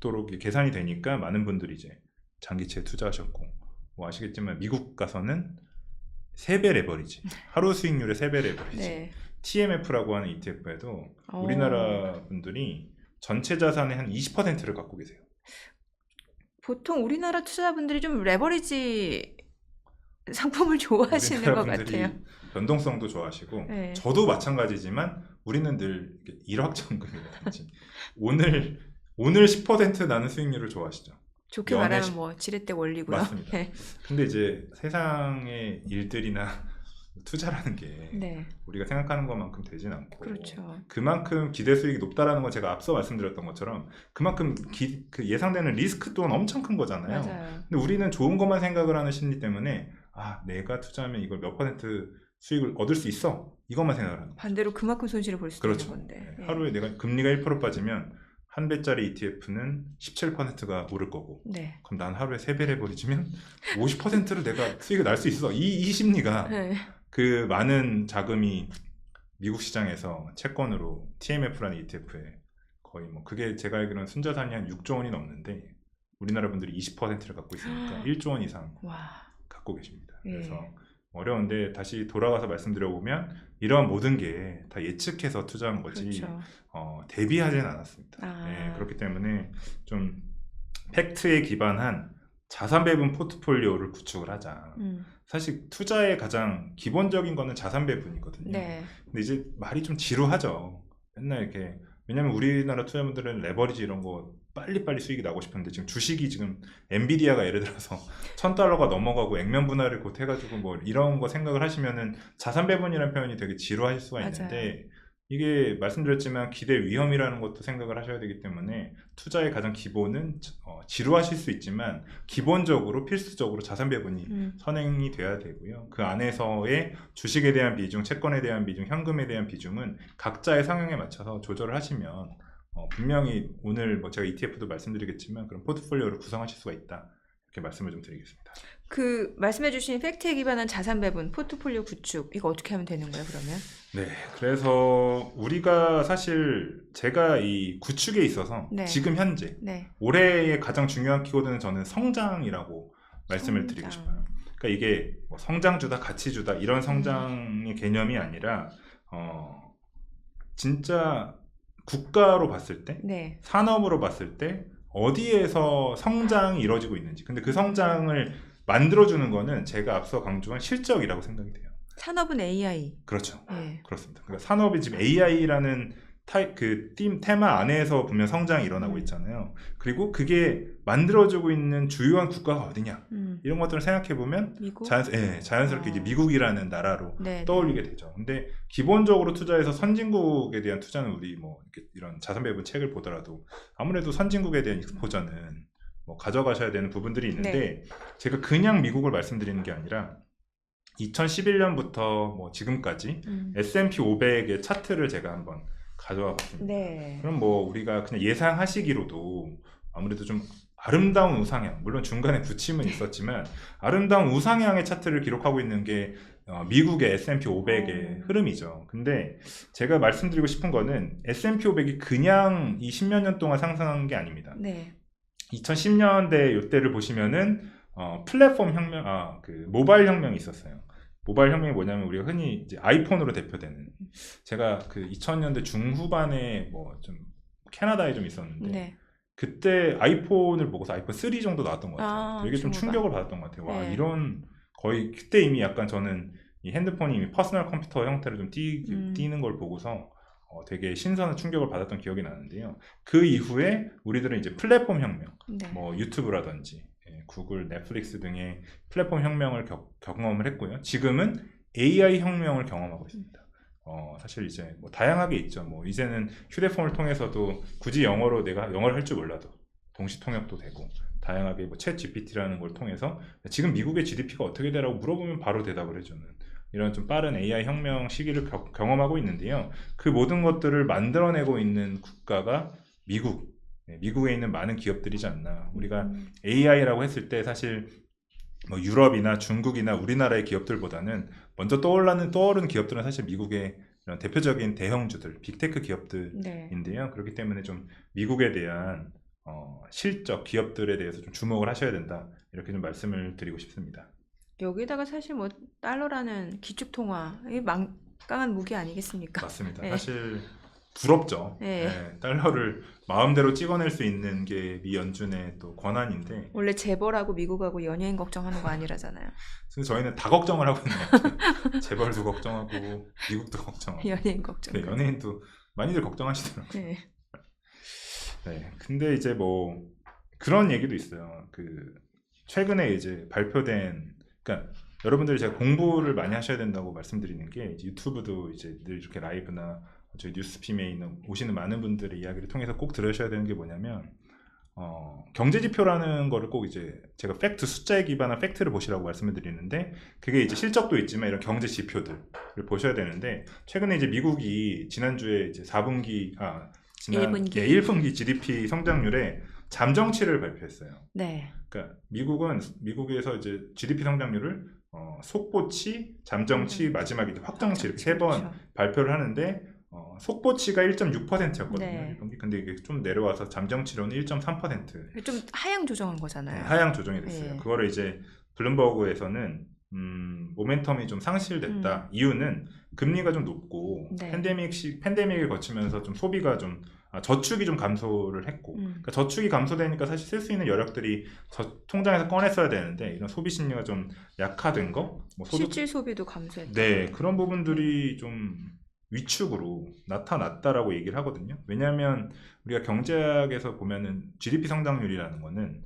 도로 계산이 되니까 많은 분들이 이제 장기채 투자하셨고 뭐 아시겠지만 미국 가서는 3배 레버리지 하루 수익률의 3배 레버리지 네. TMF라고 하는 ETF에도 우리나라 분들이 전체 자산의 한 20%를 갖고 계세요. 보통 우리나라 투자자분들이 좀 레버리지 상품을 좋아하시는 것 같아요. 변동성도 좋아하시고 네. 저도 마찬가지지만 우리는 늘 일확천금이라든지 오늘 10% 나는 수익률을 좋아하시죠. 좋게 말하면 뭐 지렛대 원리고요. 맞습니다. 네. 근데 이제 세상의 일들이나 투자라는 게 네. 우리가 생각하는 것만큼 되진 않고 그렇죠. 그만큼 기대 수익이 높다라는 건 제가 앞서 말씀드렸던 것처럼 그만큼 그 예상되는 리스크 또한 엄청 큰 거잖아요. 맞아요. 근데 우리는 좋은 것만 생각을 하는 심리 때문에 내가 투자하면 이걸 몇 % 수익을 얻을 수 있어 이것만 생각을 하는 거죠. 반대로 그만큼 손실을 볼 수도 그렇죠. 있는 건데. 네. 하루에 내가 금리가 1% 빠지면 한 배짜리 ETF는 17%가 오를 거고 네. 그럼 난 하루에 3배를 해버리면 50%를 내가 수익을 날 수 있어. 이 심리가 네. 그 많은 자금이 미국 시장에서 채권으로 TMF라는 ETF에 거의 뭐 그게 제가 알기로는 순자산이 한 6조 원이 넘는데 우리나라 분들이 20%를 갖고 있으니까 1조 원 이상 갖고 계십니다. 그래서 어려운데 다시 돌아가서 말씀드려보면 이러한 모든 게 다 예측해서 투자한 거지 그렇죠. 대비하지는 않았습니다. 네, 그렇기 때문에 좀 팩트에 기반한 자산 배분 포트폴리오를 구축을 하자. 사실 투자의 가장 기본적인 거는 자산 배분이거든요. 네. 근데 이제 말이 좀 지루하죠. 맨날 이렇게 왜냐면 우리나라 투자자분들은 레버리지 이런 거 빨리빨리 수익이 나고 싶은데 지금 주식이 지금 엔비디아가 예를 들어서 $1,000가 넘어가고 액면 분할을 곧 해가지고 뭐 이런 거 생각을 하시면은 자산 배분이라는 표현이 되게 지루하실 수가 맞아요. 있는데 이게 말씀드렸지만 기대 위험이라는 것도 생각을 하셔야 되기 때문에 투자의 가장 기본은 지루하실 수 있지만 기본적으로 필수적으로 자산 배분이 선행이 돼야 되고요. 그 안에서의 주식에 대한 비중, 채권에 대한 비중, 현금에 대한 비중은 각자의 성향에 맞춰서 조절을 하시면 분명히 오늘 뭐 제가 ETF도 말씀드리겠지만 그런 포트폴리오를 구성하실 수가 있다. 이렇게 말씀을 좀 드리겠습니다. 그 말씀해주신 팩트에 기반한 자산 배분, 포트폴리오 구축 이거 어떻게 하면 되는 거예요, 그러면? 네, 그래서 우리가 사실 제가 이 구축에 있어서 네. 지금 현재 네. 올해의 가장 중요한 키워드는 저는 성장이라고 말씀을 드리고 싶어요. 그러니까 이게 뭐 성장주다, 가치주다 이런 성장의 개념이 아니라 진짜 국가로 봤을 때, 네. 산업으로 봤을 때 어디에서 성장이 이루어지고 있는지. 근데 그 성장을 만들어주는 거는 제가 앞서 강조한 실적이라고 생각이 돼요. 산업은 AI. 그렇죠. 네. 그렇습니다. 그러니까 산업이 지금 AI라는 테마 안에서 분명 성장이 일어나고 있잖아요. 그리고 그게 만들어주고 있는 주요한 국가가 어디냐 이런 것들을 생각해 보면 미국? 자연스럽게 이제 미국이라는 나라로 네, 떠올리게 되죠. 근데 기본적으로 투자해서 선진국에 대한 투자는 우리 뭐 이런 자산 배분 책을 보더라도 아무래도 선진국에 대한 익스포저는 뭐 가져가셔야 되는 부분들이 있는데 제가 그냥 미국을 말씀드리는 게 아니라 2011년부터 뭐 지금까지 S&P 500의 차트를 제가 한번 가져와 봤습니다. 네. 그럼 뭐 우리가 그냥 예상하시기로도 아무래도 좀 아름다운 우상향, 물론 중간에 부침은 있었지만 아름다운 우상향의 차트를 기록하고 있는 게 미국의 S&P 500의 흐름이죠. 근데 제가 말씀드리고 싶은 거는 S&P 500이 그냥 이 10몇 년 동안 상승한 게 아닙니다. 네. 2010년대 이때를 보시면은 플랫폼 혁명, 그 모바일 혁명이 있었어요. 모바일 혁명이 뭐냐면 우리가 흔히 이제 아이폰으로 대표되는, 제가 그 2000년대 중후반에 뭐 좀 캐나다에 좀 있었는데 네. 그때 아이폰을 보고서 아이폰 3 정도 나왔던 것 같아요. 되게 좀 중후반? 충격을 받았던 것 같아요. 와, 네. 이런, 거의 그때 이미 약간 저는 이 핸드폰이 이미 퍼스널 컴퓨터 형태로 좀 띄는 걸 보고서 되게 신선한 충격을 받았던 기억이 나는데요. 그 이후에 우리들은 이제 플랫폼 혁명, 네. 뭐 유튜브라든지 구글, 넷플릭스 등의 플랫폼 혁명을 경험을 했고요. 지금은 AI 혁명을 경험하고 있습니다. 사실 이제 뭐 다양하게 있죠. 뭐 이제는 휴대폰을 통해서도 굳이 영어로 내가 영어를 할 줄 몰라도 동시 통역도 되고 다양하게 뭐 챗 GPT라는 걸 통해서 지금 미국의 GDP가 어떻게 되라고 물어보면 바로 대답을 해주는 이런 좀 빠른 AI 혁명 시기를 경험하고 있는데요. 그 모든 것들을 만들어내고 있는 국가가 미국. 미국에 있는 많은 기업들이지 않나. 우리가 AI라고 했을 때 사실 뭐 유럽이나 중국이나 우리나라의 기업들보다는 먼저 떠오르는 기업들은 사실 미국의 이런 대표적인 대형주들, 빅테크 기업들인데요. 네. 그렇기 때문에 좀 미국에 대한 실적 기업들에 대해서 좀 주목을 하셔야 된다. 이렇게 좀 말씀을 드리고 싶습니다. 여기다가 사실 뭐 달러라는 기축통화, 이게 막강한 무기 아니겠습니까? 맞습니다. 네. 사실 부럽죠. 네. 달러를 마음대로 찍어낼 수 있는 게 미 연준의 또 권한인데 원래 재벌하고 미국하고 연예인 걱정하는 거 아니라잖아요. 그래서 저희는 다 걱정을 하고 있는 것 같아요. 재벌도 걱정하고 미국도 걱정하고 연예인 걱정. 네, 연예인도 많이들 걱정하시더라고요. 네. 네, 근데 이제 뭐 그런 얘기도 있어요. 그 최근에 이제 발표된, 그러니까 여러분들이 제가 공부를 많이 하셔야 된다고 말씀드리는 게 이제 유튜브도 이제 늘 이렇게 라이브나 저희 뉴스피메에 오시는 많은 분들의 이야기를 통해서 꼭 들으셔야 되는 게 뭐냐면 경제 지표라는 거를 꼭 이제 제가 팩트, 숫자에 기반한 팩트를 보시라고 말씀을 드리는데 그게 이제 실적도 있지만 이런 경제 지표들을 보셔야 되는데 최근에 이제 미국이 지난주에 이제 1분기 GDP 성장률에 잠정치를 발표했어요. 네. 그러니까 미국에서 이제 GDP 성장률을 속보치, 잠정치, 마지막에 이제 확정치 이렇게 세 번 발표를 하는데 속보치가 1.6%였거든요. 네. 1분기. 근데 이게 좀 내려와서 잠정치로는 1.3%. 좀 하향 조정한 거잖아요. 하향 조정이 됐어요. 네. 그거를 이제 블룸버그에서는 모멘텀이 좀 상실됐다. 이유는 금리가 좀 높고 팬데믹을 거치면서 좀 소비가 좀 저축이 좀 감소를 했고, 음. 그러니까 저축이 감소되니까 사실 쓸 수 있는 여력들이 통장에서 꺼냈어야 되는데 이런 소비 심리가 좀 약화된 거, 뭐 소득, 실질 소비도 감소했다. 네, 그런 부분들이 좀 위축으로 나타났다라고 얘기를 하거든요. 왜냐하면 우리가 경제학에서 보면은 GDP 성장률이라는 거는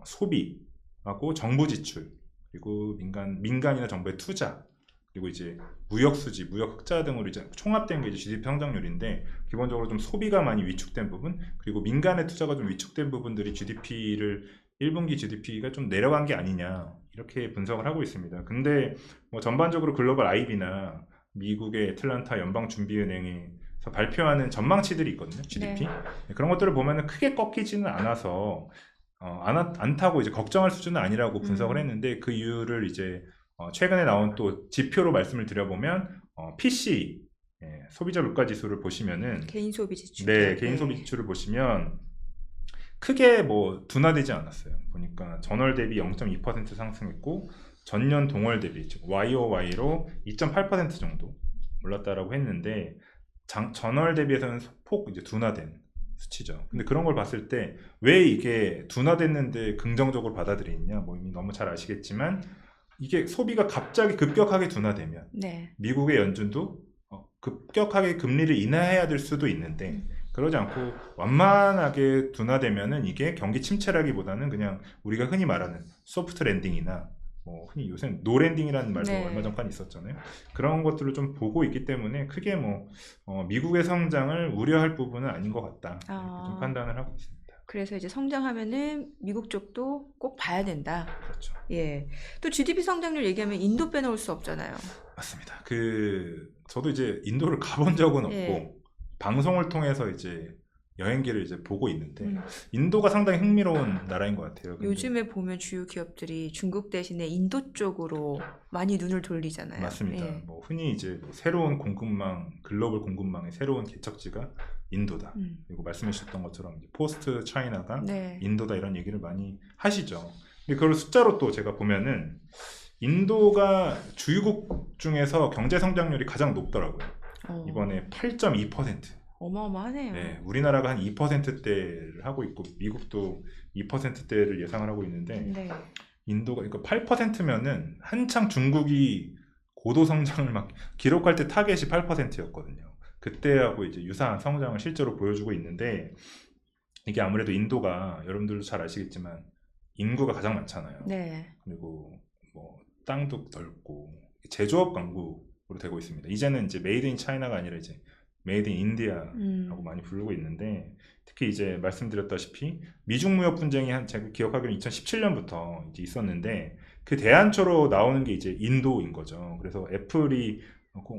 소비하고 정부 지출, 그리고 민간이나 정부의 투자, 그리고 이제 무역 수지, 무역 흑자 등으로 이제 총합된 게 이제 GDP 성장률인데, 기본적으로 좀 소비가 많이 위축된 부분, 그리고 민간의 투자가 좀 위축된 부분들이 GDP를 1분기 GDP가 좀 내려간 게 아니냐, 이렇게 분석을 하고 있습니다. 근데 뭐 전반적으로 글로벌 IB나 미국의 애틀란타 연방준비은행에서 발표하는 전망치들이 있거든요, GDP. 네. 그런 것들을 보면은 크게 꺾이지는 않아서 않다고 이제 걱정할 수준은 아니라고 분석을 했는데, 그 이유를 이제 최근에 나온 또 지표로 말씀을 드려보면 PC 소비자 물가 지수를 보시면은, 개인 소비 지출. 네, 개인 소비 지출을 보시면 크게 뭐 둔화되지 않았어요. 보니까 전월 대비 0.2% 상승했고, 전년 동월 대비 즉 YOY로 2.8% 정도 올랐다라고 했는데, 전월 대비해서는 소폭 이제 둔화된 수치죠. 근데 그런 걸 봤을 때 왜 이게 둔화됐는데 긍정적으로 받아들이느냐, 뭐 이미 너무 잘 아시겠지만 이게 소비가 갑자기 급격하게 둔화되면 네. 미국의 연준도 급격하게 금리를 인하해야 될 수도 있는데, 그러지 않고 완만하게 둔화되면은 이게 경기 침체라기보다는 그냥 우리가 흔히 말하는 소프트 랜딩이나 뭐 흔히 요새 노랜딩이라는 말도 네. 얼마 전까지 있었잖아요. 그런 것들을 좀 보고 있기 때문에 크게 뭐 미국의 성장을 우려할 부분은 아닌 것 같다, 이렇게 좀 판단을 하고 있습니다. 그래서 이제 성장하면은 미국 쪽도 꼭 봐야 된다. 그렇죠. 예. 또 GDP 성장률 얘기하면 인도 빼놓을 수 없잖아요. 맞습니다. 저도 이제 인도를 가본 적은 없고 예. 방송을 통해서 이제 여행기를 이제 보고 있는데 음. 인도가 상당히 흥미로운 나라인 것 같아요. 근데 요즘에 보면 주요 기업들이 중국 대신에 인도 쪽으로 많이 눈을 돌리잖아요. 맞습니다. 예. 뭐 흔히 이제 뭐 새로운 공급망, 글로벌 공급망의 새로운 개척지가 인도다. 그리고 말씀해 주셨던 것처럼 이제 포스트 차이나가 네. 인도다, 이런 얘기를 많이 하시죠. 근데 그걸 숫자로 또 제가 보면은 인도가 주요국 중에서 경제 성장률이 가장 높더라고요. 이번에 8.2%. 어마어마하네요. 네, 우리나라가 한 2%대를 하고 있고 미국도 2%대를 예상을 하고 있는데, 네. 인도가 그러니까 8%면은 한창 중국이 고도 성장을 막 기록할 때 타겟이 8%였거든요. 그때하고 이제 유사한 성장을 실제로 보여주고 있는데, 이게 아무래도 인도가 여러분들도 잘 아시겠지만 인구가 가장 많잖아요. 네. 그리고 뭐 땅도 넓고 제조업 강국으로 되고 있습니다. 이제는 이제 메이드 인 차이나가 아니라 이제 메이드 인 인디아라고 많이 부르고 있는데, 특히 이제 말씀드렸다시피 미중 무역 분쟁이 제가 기억하기로는 2017년부터 이제 있었는데, 그 대안초로 나오는 게 이제 인도인 거죠. 그래서 애플이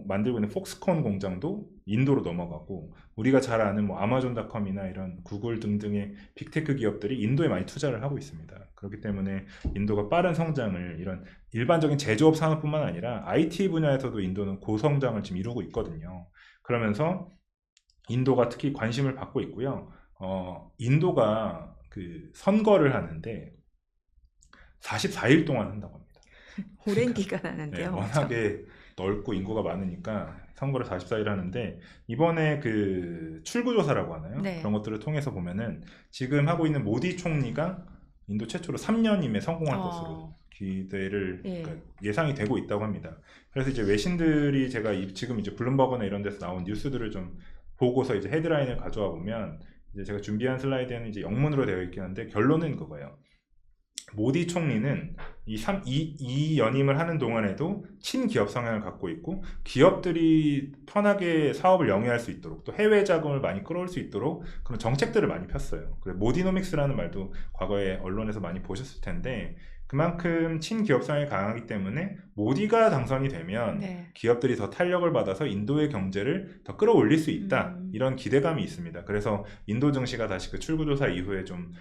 만들고 있는 폭스콘 공장도 인도로 넘어가고, 우리가 잘 아는 뭐 아마존닷컴이나 이런 구글 등등의 빅테크 기업들이 인도에 많이 투자를 하고 있습니다. 그렇기 때문에 인도가 빠른 성장을, 이런 일반적인 제조업 산업뿐만 아니라 IT 분야에서도 인도는 고성장을 지금 이루고 있거든요. 그러면서 인도가 특히 관심을 받고 있고요. 인도가 그 선거를 하는데 44일 동안 한다고 합니다. 오랜 기간 하는데요. 네, 워낙에 넓고 인구가 많으니까 선거를 44일 하는데, 이번에 그 출구조사라고 하나요? 네. 그런 것들을 통해서 보면은 지금 하고 있는 모디 총리가 인도 최초로 3년임에 성공할 것으로 기대를 그러니까 예상이 되고 있다고 합니다. 그래서 이제 외신들이 제가 지금 이제 블룸버그나 이런 데서 나온 뉴스들을 좀 보고서 이제 헤드라인을 가져와 보면, 이제 제가 준비한 슬라이드에는 이제 영문으로 되어 있긴 한데 결론은 그거예요. 모디 총리는 이 연임을 하는 동안에도 친기업 성향을 갖고 있고, 기업들이 편하게 사업을 영위할 수 있도록, 또 해외 자금을 많이 끌어올 수 있도록 그런 정책들을 많이 폈어요. 그래서 모디노믹스라는 말도 과거에 언론에서 많이 보셨을 텐데, 그만큼 친기업 성향이 강하기 때문에 모디가 당선이 되면 기업들이 더 탄력을 받아서 인도의 경제를 더 끌어올릴 수 있다, 이런 기대감이 있습니다. 그래서 인도 증시가 다시 그 출구조사 이후에 좀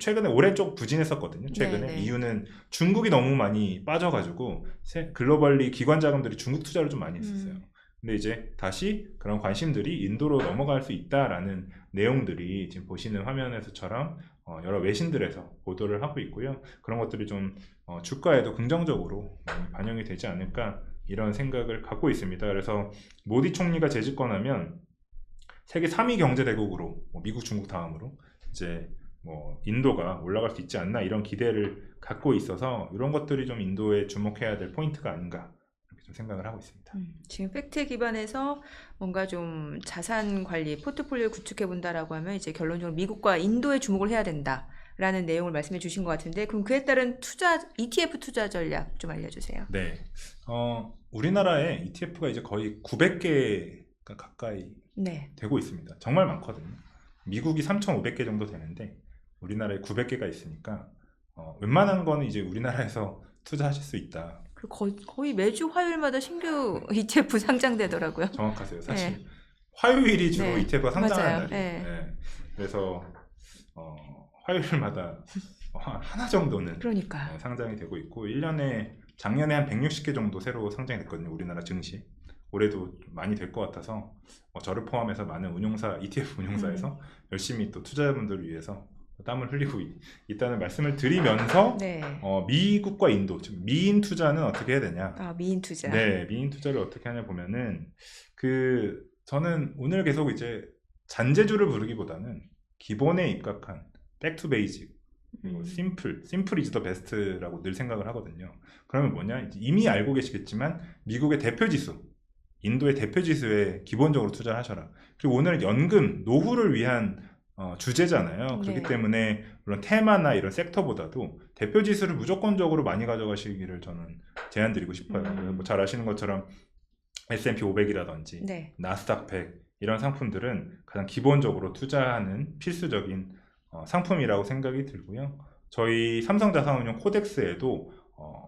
최근에 올해 좀 부진했었거든요. 최근에. 이유는 중국이 너무 많이 빠져가지고 글로벌리 기관 자금들이 중국 투자를 좀 많이 했었어요. 근데 이제 다시 그런 관심들이 인도로 넘어갈 수 있다라는 내용들이 지금 보시는 화면에서처럼 여러 외신들에서 보도를 하고 있고요. 그런 것들이 좀 주가에도 긍정적으로 반영이 되지 않을까, 이런 생각을 갖고 있습니다. 그래서 모디 총리가 재집권하면 세계 3위 경제 대국으로 미국, 중국 다음으로 이제 인도가 올라갈 수 있지 않나 이런 기대를 갖고 있어서 이런 것들이 좀 인도에 주목해야 될 포인트가 아닌가 이렇게 좀 생각을 하고 있습니다. 지금 팩트에 기반해서 뭔가 좀 자산 관리, 포트폴리오 구축해 본다라고 하면 이제 결론적으로 미국과 인도에 주목을 해야 된다라는 내용을 말씀해 주신 것 같은데 그럼 그에 따른 ETF 투자 전략 좀 알려주세요. 네, 우리나라에 ETF가 이제 거의 900개가 가까이 네. 되고 있습니다. 정말 많거든요. 미국이 3,500개 정도 되는데 우리나라에 900개가 있으니까 웬만한 거는 이제 우리나라에서 투자하실 수 있다. 거의 매주 화요일마다 신규 ETF 상장되더라고요. 정확하세요. 사실 네. 화요일이 주로 네. ETF가 상장하는 맞아요. 날이에요. 네. 네. 그래서 화요일마다 하나 정도는 그러니까. 상장이 되고 있고 1년에 작년에 한 160개 정도 새로 상장이 됐거든요. 우리나라 증시. 올해도 많이 될 것 같아서 저를 포함해서 많은 ETF 운용사에서 열심히 또 투자자분들을 위해서 땀을 흘리고 있다는 말씀을 드리면서 네. 미국과 인도, 즉 미인 투자는 어떻게 해야 되냐? 미인 투자. 네, 미인 투자를 어떻게 하냐 보면은 저는 오늘 계속 이제 잔재주를 부르기보다는 기본에 입각한 백투 베이직 그리고 심플 이즈 더 베스트라고 늘 생각을 하거든요. 그러면 뭐냐? 이미 알고 계시겠지만 미국의 대표 지수, 인도의 대표 지수에 기본적으로 투자를 하셔라. 그리고 오늘은 연금, 노후를 위한 주제잖아요. 그렇기 네. 때문에 물론 테마나 이런 섹터보다도 대표 지수를 무조건적으로 많이 가져가시기를 저는 제안드리고 싶어요. 그래서 잘 아시는 것처럼 S&P 500이라든지 네. 나스닥 100 이런 상품들은 가장 기본적으로 투자하는 필수적인 상품이라고 생각이 들고요. 저희 삼성자산운용 코덱스에도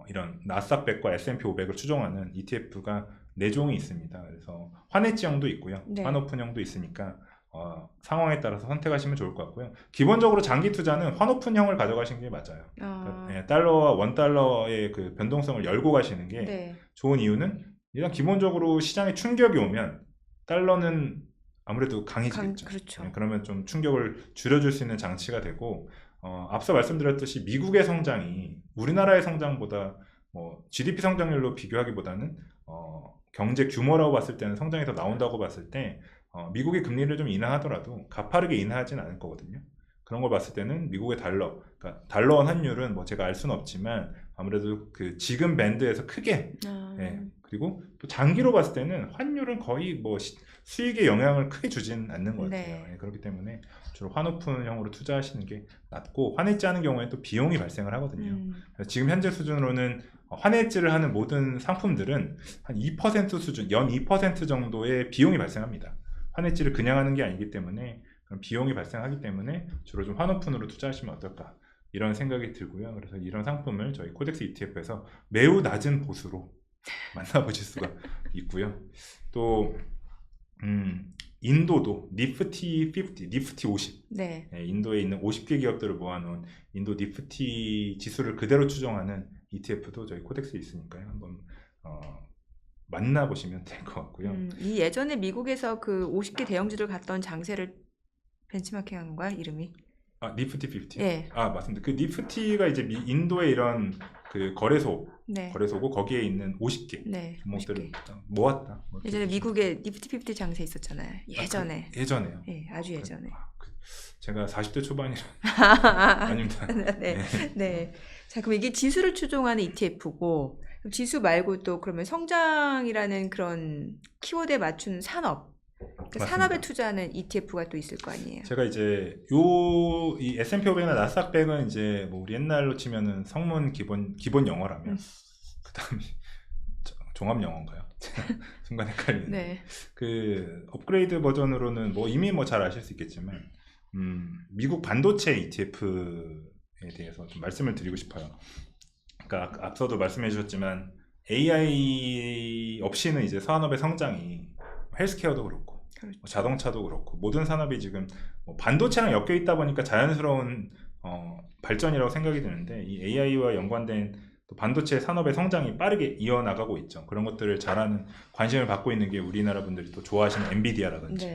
이런 나스닥 100과 S&P 500을 추종하는 ETF가 4종이 있습니다. 그래서 환해지형도 있고요. 네. 환오픈형도 있으니까 상황에 따라서 선택하시면 좋을 것 같고요. 기본적으로 장기 투자는 환오픈형을 가져가시는 게 맞아요. 그러니까 달러와 원달러의 그 변동성을 열고 가시는 게 네. 좋은 이유는 일단 기본적으로 시장에 충격이 오면 달러는 아무래도 강해지겠죠. 그렇죠. 네, 그러면 좀 충격을 줄여줄 수 있는 장치가 되고 앞서 말씀드렸듯이 미국의 성장이 우리나라의 성장보다 GDP 성장률로 비교하기보다는 경제 규모라고 봤을 때는 성장이 더 나온다고 봤을 때 미국의 금리를 좀 인하하더라도 가파르게 인하하진 않을 거거든요. 그런 걸 봤을 때는 미국의 그러니까 달러 환율은 제가 알 수는 없지만 아무래도 그 지금 밴드에서 크게 그리고 또 장기로 봤을 때는 환율은 거의 수익에 영향을 크게 주진 않는 것 같아요. 네. 그렇기 때문에 주로 환오픈형으로 투자하시는 게 낫고 환해지 하는 경우에 또 비용이 발생을 하거든요. 그래서 지금 현재 수준으로는 환해지를 하는 모든 상품들은 한 2% 수준, 연 2% 정도의 비용이 발생합니다. 환해지를 그냥 하는 게 아니기 때문에 그런 비용이 발생하기 때문에 주로 좀 환오픈으로 투자하시면 어떨까 이런 생각이 들고요. 그래서 이런 상품을 저희 코덱스 ETF에서 매우 낮은 보수로 만나보실 수가 있고요. 또 인도도 니프티 50, 니프티 50 네. 인도에 있는 50개 기업들을 모아놓은 인도 니프티 지수를 그대로 추정하는 ETF도 저희 코덱스에 있으니까요. 한번 만나보시면 될 것 같고요. 이 예전에 미국에서 그 50개 대형주들 갔던 장세를 벤치마킹한 건가요? 이름이? 니프티 50. 네. 맞습니다. 그 니프티가 이제 인도의 이런 그 거래소고 거기에 있는 50개 종목들을 50개. 모았다. 예전에 미국에 니프티 50 장세 있었잖아요. 예전에. 예전에요. 네, 아주 예전에. 제가 40대 초반이라 아닙니다. 네. 네. 자, 그럼 이게 지수를 추종하는 ETF고 지수 말고 또 그러면 성장이라는 그런 키워드에 맞춘 산업, 산업에 투자하는 ETF가 또 있을 거 아니에요. 제가 이제 이 S&P 500이나 나스닥 100은 이제 우리 옛날로 치면은 성문 기본 영어라면 그다음이 종합 영어인가요? 순간 헷갈리는. 네. 그 업그레이드 버전으로는 이미 잘 아실 수 있겠지만 미국 반도체 ETF에 대해서 좀 말씀을 드리고 싶어요. 그러니까 앞서도 말씀해 주셨지만 AI 없이는 이제 산업의 성장이 헬스케어도 그렇고 그렇죠. 자동차도 그렇고 모든 산업이 지금 반도체랑 엮여 있다 보니까 자연스러운 발전이라고 생각이 드는데 이 AI와 연관된 또 반도체 산업의 성장이 빠르게 이어나가고 있죠. 그런 것들을 잘하는 관심을 받고 있는 게 우리나라 분들이 또 좋아하시는 엔비디아라든지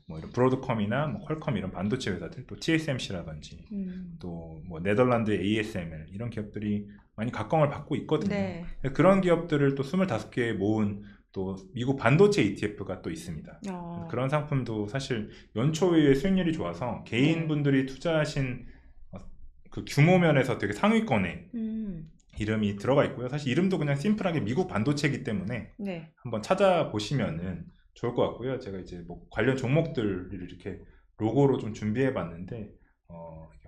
이런 브로드컴이나 퀄컴 이런 반도체 회사들, 또 TSMC라든지 또 네덜란드의 ASML 이런 기업들이 많이 각광을 받고 있거든요. 그런 기업들을 또 25개 모은 또 미국 반도체 ETF가 또 있습니다. 그런 상품도 사실 연초에 수익률이 좋아서 개인분들이 투자하신 그 규모 면에서 되게 상위권에 이름이 들어가 있고요. 사실 이름도 그냥 심플하게 미국 반도체이기 때문에 네. 한번 찾아보시면은 좋을 것 같고요. 제가 이제 뭐 관련 종목들을 이렇게 로고로 좀 준비해 봤는데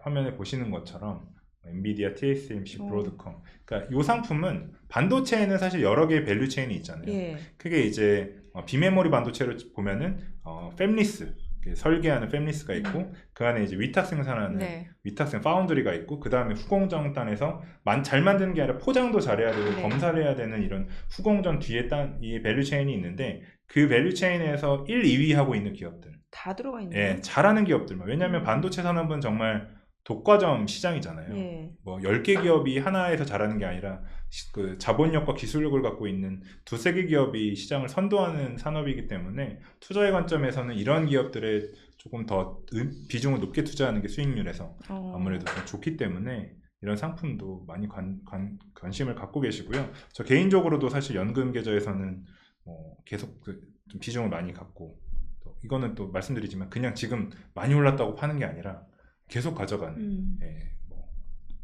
화면에 보시는 것처럼 엔비디아, TSMC, 브로드컴. 그러니까 이 상품은 반도체에는 사실 여러 개의 밸류 체인이 있잖아요. 예. 그게 이제 비메모리 반도체로 보면은 팹리스, 설계하는 팹리스가 있고 그 안에 이제 위탁 생산하는 네. 위탁생 파운드리가 있고 그 다음에 후공정 단에서 잘 만드는 게 아니라 포장도 잘해야 되고 네. 검사를 해야 되는 이런 후공정 뒤에 이 밸류 체인이 있는데 그 밸류 체인에서 1, 2위 하고 있는 기업들 다 들어가 있네요. 예, 잘하는 기업들만. 왜냐하면 반도체 산업은 정말 독과점 시장이잖아요. 예. 뭐 10개 기업이 하나에서 잘하는 게 아니라 그 자본력과 기술력을 갖고 있는 두세 개 기업이 시장을 선도하는 산업이기 때문에 투자의 관점에서는 이런 기업들에 조금 더 비중을 높게 투자하는 게 수익률에서 아무래도 좀 좋기 때문에 이런 상품도 많이 관심을 갖고 계시고요. 저 개인적으로도 사실 연금 계좌에서는 계속 좀 비중을 많이 갖고 이거는 또 말씀드리지만 그냥 지금 많이 올랐다고 파는 게 아니라 계속 가져가는 뭐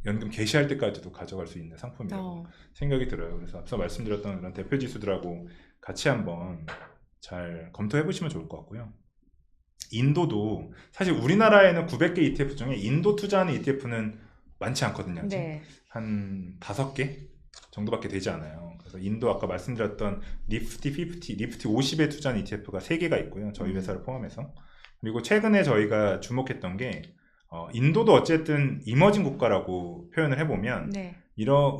연금 개시할 때까지도 가져갈 수 있는 상품이라고 생각이 들어요. 그래서 앞서 말씀드렸던 그런 대표 지수들하고 같이 한번 잘 검토해 보시면 좋을 것 같고요. 인도도 사실 우리나라에는 900개 ETF 중에 인도 투자하는 ETF는 많지 않거든요. 아직. 네. 한 5개 정도밖에 되지 않아요. 그래서 인도 아까 말씀드렸던 니프티 50, 니프티 50에 투자한 ETF가 3개가 있고요. 저희 회사를 포함해서. 그리고 최근에 저희가 주목했던 게 인도도 어쨌든 이머징 국가라고 표현을 해보면 네.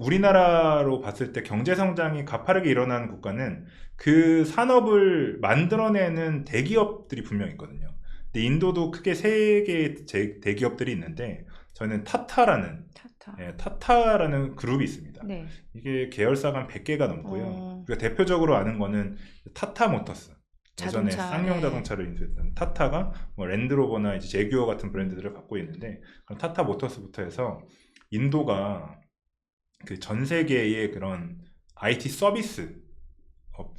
우리나라로 봤을 때 경제 성장이 가파르게 일어나는 국가는 그 산업을 만들어내는 대기업들이 분명 있거든요. 근데 인도도 크게 3개의 대기업들이 있는데 저희는 타타라는 그룹이 있습니다. 네. 이게 계열사가 한 100개가 넘고요. 우리가 대표적으로 아는 거는 타타 모터스. 예전에 쌍용 자동차를 인수했던 타타가 뭐 랜드로버나 이제 제규어 같은 브랜드들을 갖고 있는데 타타 모터스부터 해서 인도가 그 전 세계의 그런 IT 서비스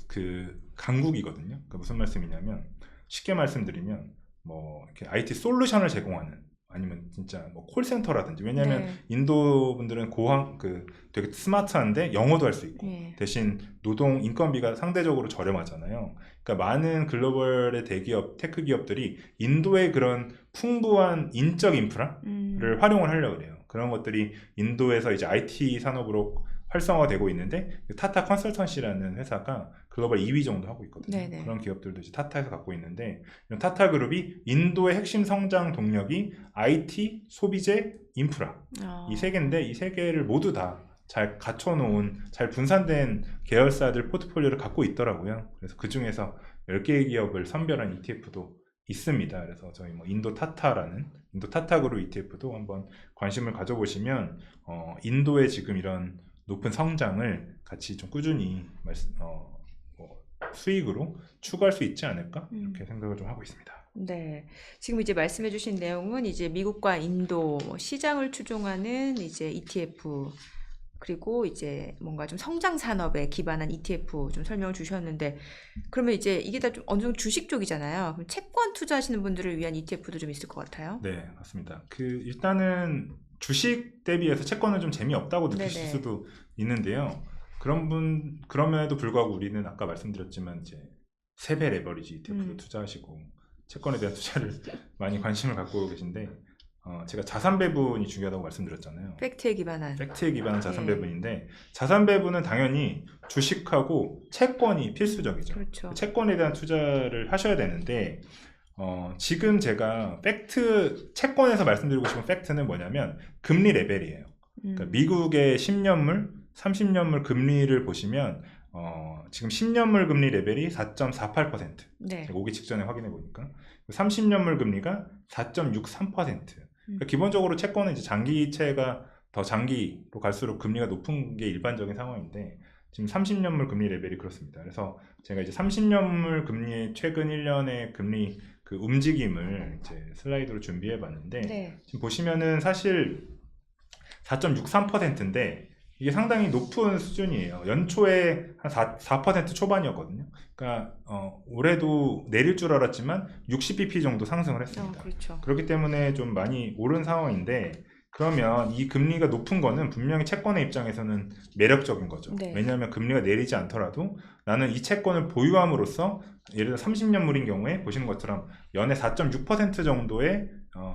그 강국이거든요. 그러니까 무슨 말씀이냐면 쉽게 말씀드리면 뭐 이렇게 IT 솔루션을 제공하는 아니면 진짜 뭐 콜센터라든지 왜냐하면 인도 분들은 되게 스마트한데 영어도 할 수 있고 대신 노동 인건비가 상대적으로 저렴하잖아요. 그러니까 많은 글로벌의 대기업 테크 기업들이 인도의 그런 풍부한 인적 인프라를 활용을 하려고 해요. 그런 것들이 인도에서 이제 IT 산업으로 활성화되고 있는데 타타 컨설턴시라는 회사가 글로벌 2위 정도 하고 있거든요. 네네. 그런 기업들도 이제 타타에서 갖고 있는데 이런 타타 그룹이 인도의 핵심 성장 동력이 IT, 소비재, 인프라 이 3개인데 이 3개를 모두 다 잘 갖춰놓은 잘 분산된 계열사들 포트폴리오를 갖고 있더라고요. 그래서 그 중에서 10개의 기업을 선별한 ETF도 있습니다. 그래서 저희 뭐 인도 타타 그룹 ETF도 한번 관심을 가져보시면 인도의 지금 이런 높은 성장을 같이 좀 꾸준히 수익으로 추구할 수 있지 않을까 이렇게 생각을 좀 하고 있습니다. 네, 지금 이제 말씀해주신 내용은 이제 미국과 인도 시장을 추종하는 이제 ETF 그리고 이제 뭔가 좀 성장 산업에 기반한 ETF 좀 설명을 주셨는데 그러면 이제 이게 다 좀 어느 정도 주식 쪽이잖아요. 그럼 채권 투자하시는 분들을 위한 ETF도 좀 있을 것 같아요. 네, 맞습니다. 일단은 주식 대비해서 채권은 좀 재미없다고 느끼실 네네. 수도 있는데요. 그럼에도 불구하고 우리는 아까 말씀드렸지만 이제 3배 레버리지 ETF로 투자하시고 채권에 대한 투자를 많이 관심을 갖고 계신데 제가 자산 배분이 중요하다고 말씀드렸잖아요. 팩트에 기반한 자산 배분인데 자산 배분은 당연히 주식하고 채권이 필수적이죠. 그렇죠. 채권에 대한 투자를 하셔야 되는데 지금 제가 채권에서 말씀드리고 싶은 팩트는 뭐냐면 금리 레벨이에요. 그러니까 미국의 10년물, 30년물 금리를 보시면 지금 10년물 금리 레벨이 4.48%. 네. 제가 오기 직전에 확인해 보니까 30년물 금리가 4.63%. 그러니까 기본적으로 채권은 이제 장기채가 더 장기로 갈수록 금리가 높은 게 일반적인 상황인데 지금 30년물 금리 레벨이 그렇습니다. 그래서 제가 이제 30년물 금리의 최근 1년의 금리 그 움직임을 이제 슬라이드로 준비해 봤는데 지금 보시면은 사실 4.63%인데 이게 상당히 높은 수준이에요. 연초에 한 4% 초반이었거든요. 그러니까 올해도 내릴 줄 알았지만 60bp 정도 상승을 했습니다. 그렇죠. 그렇기 때문에 좀 많이 오른 상황인데 그러면 이 금리가 높은 거는 분명히 채권의 입장에서는 매력적인 거죠. 네. 왜냐하면 금리가 내리지 않더라도 나는 이 채권을 보유함으로써 예를 들어 30년물인 경우에 보시는 것처럼 연에 4.6% 정도의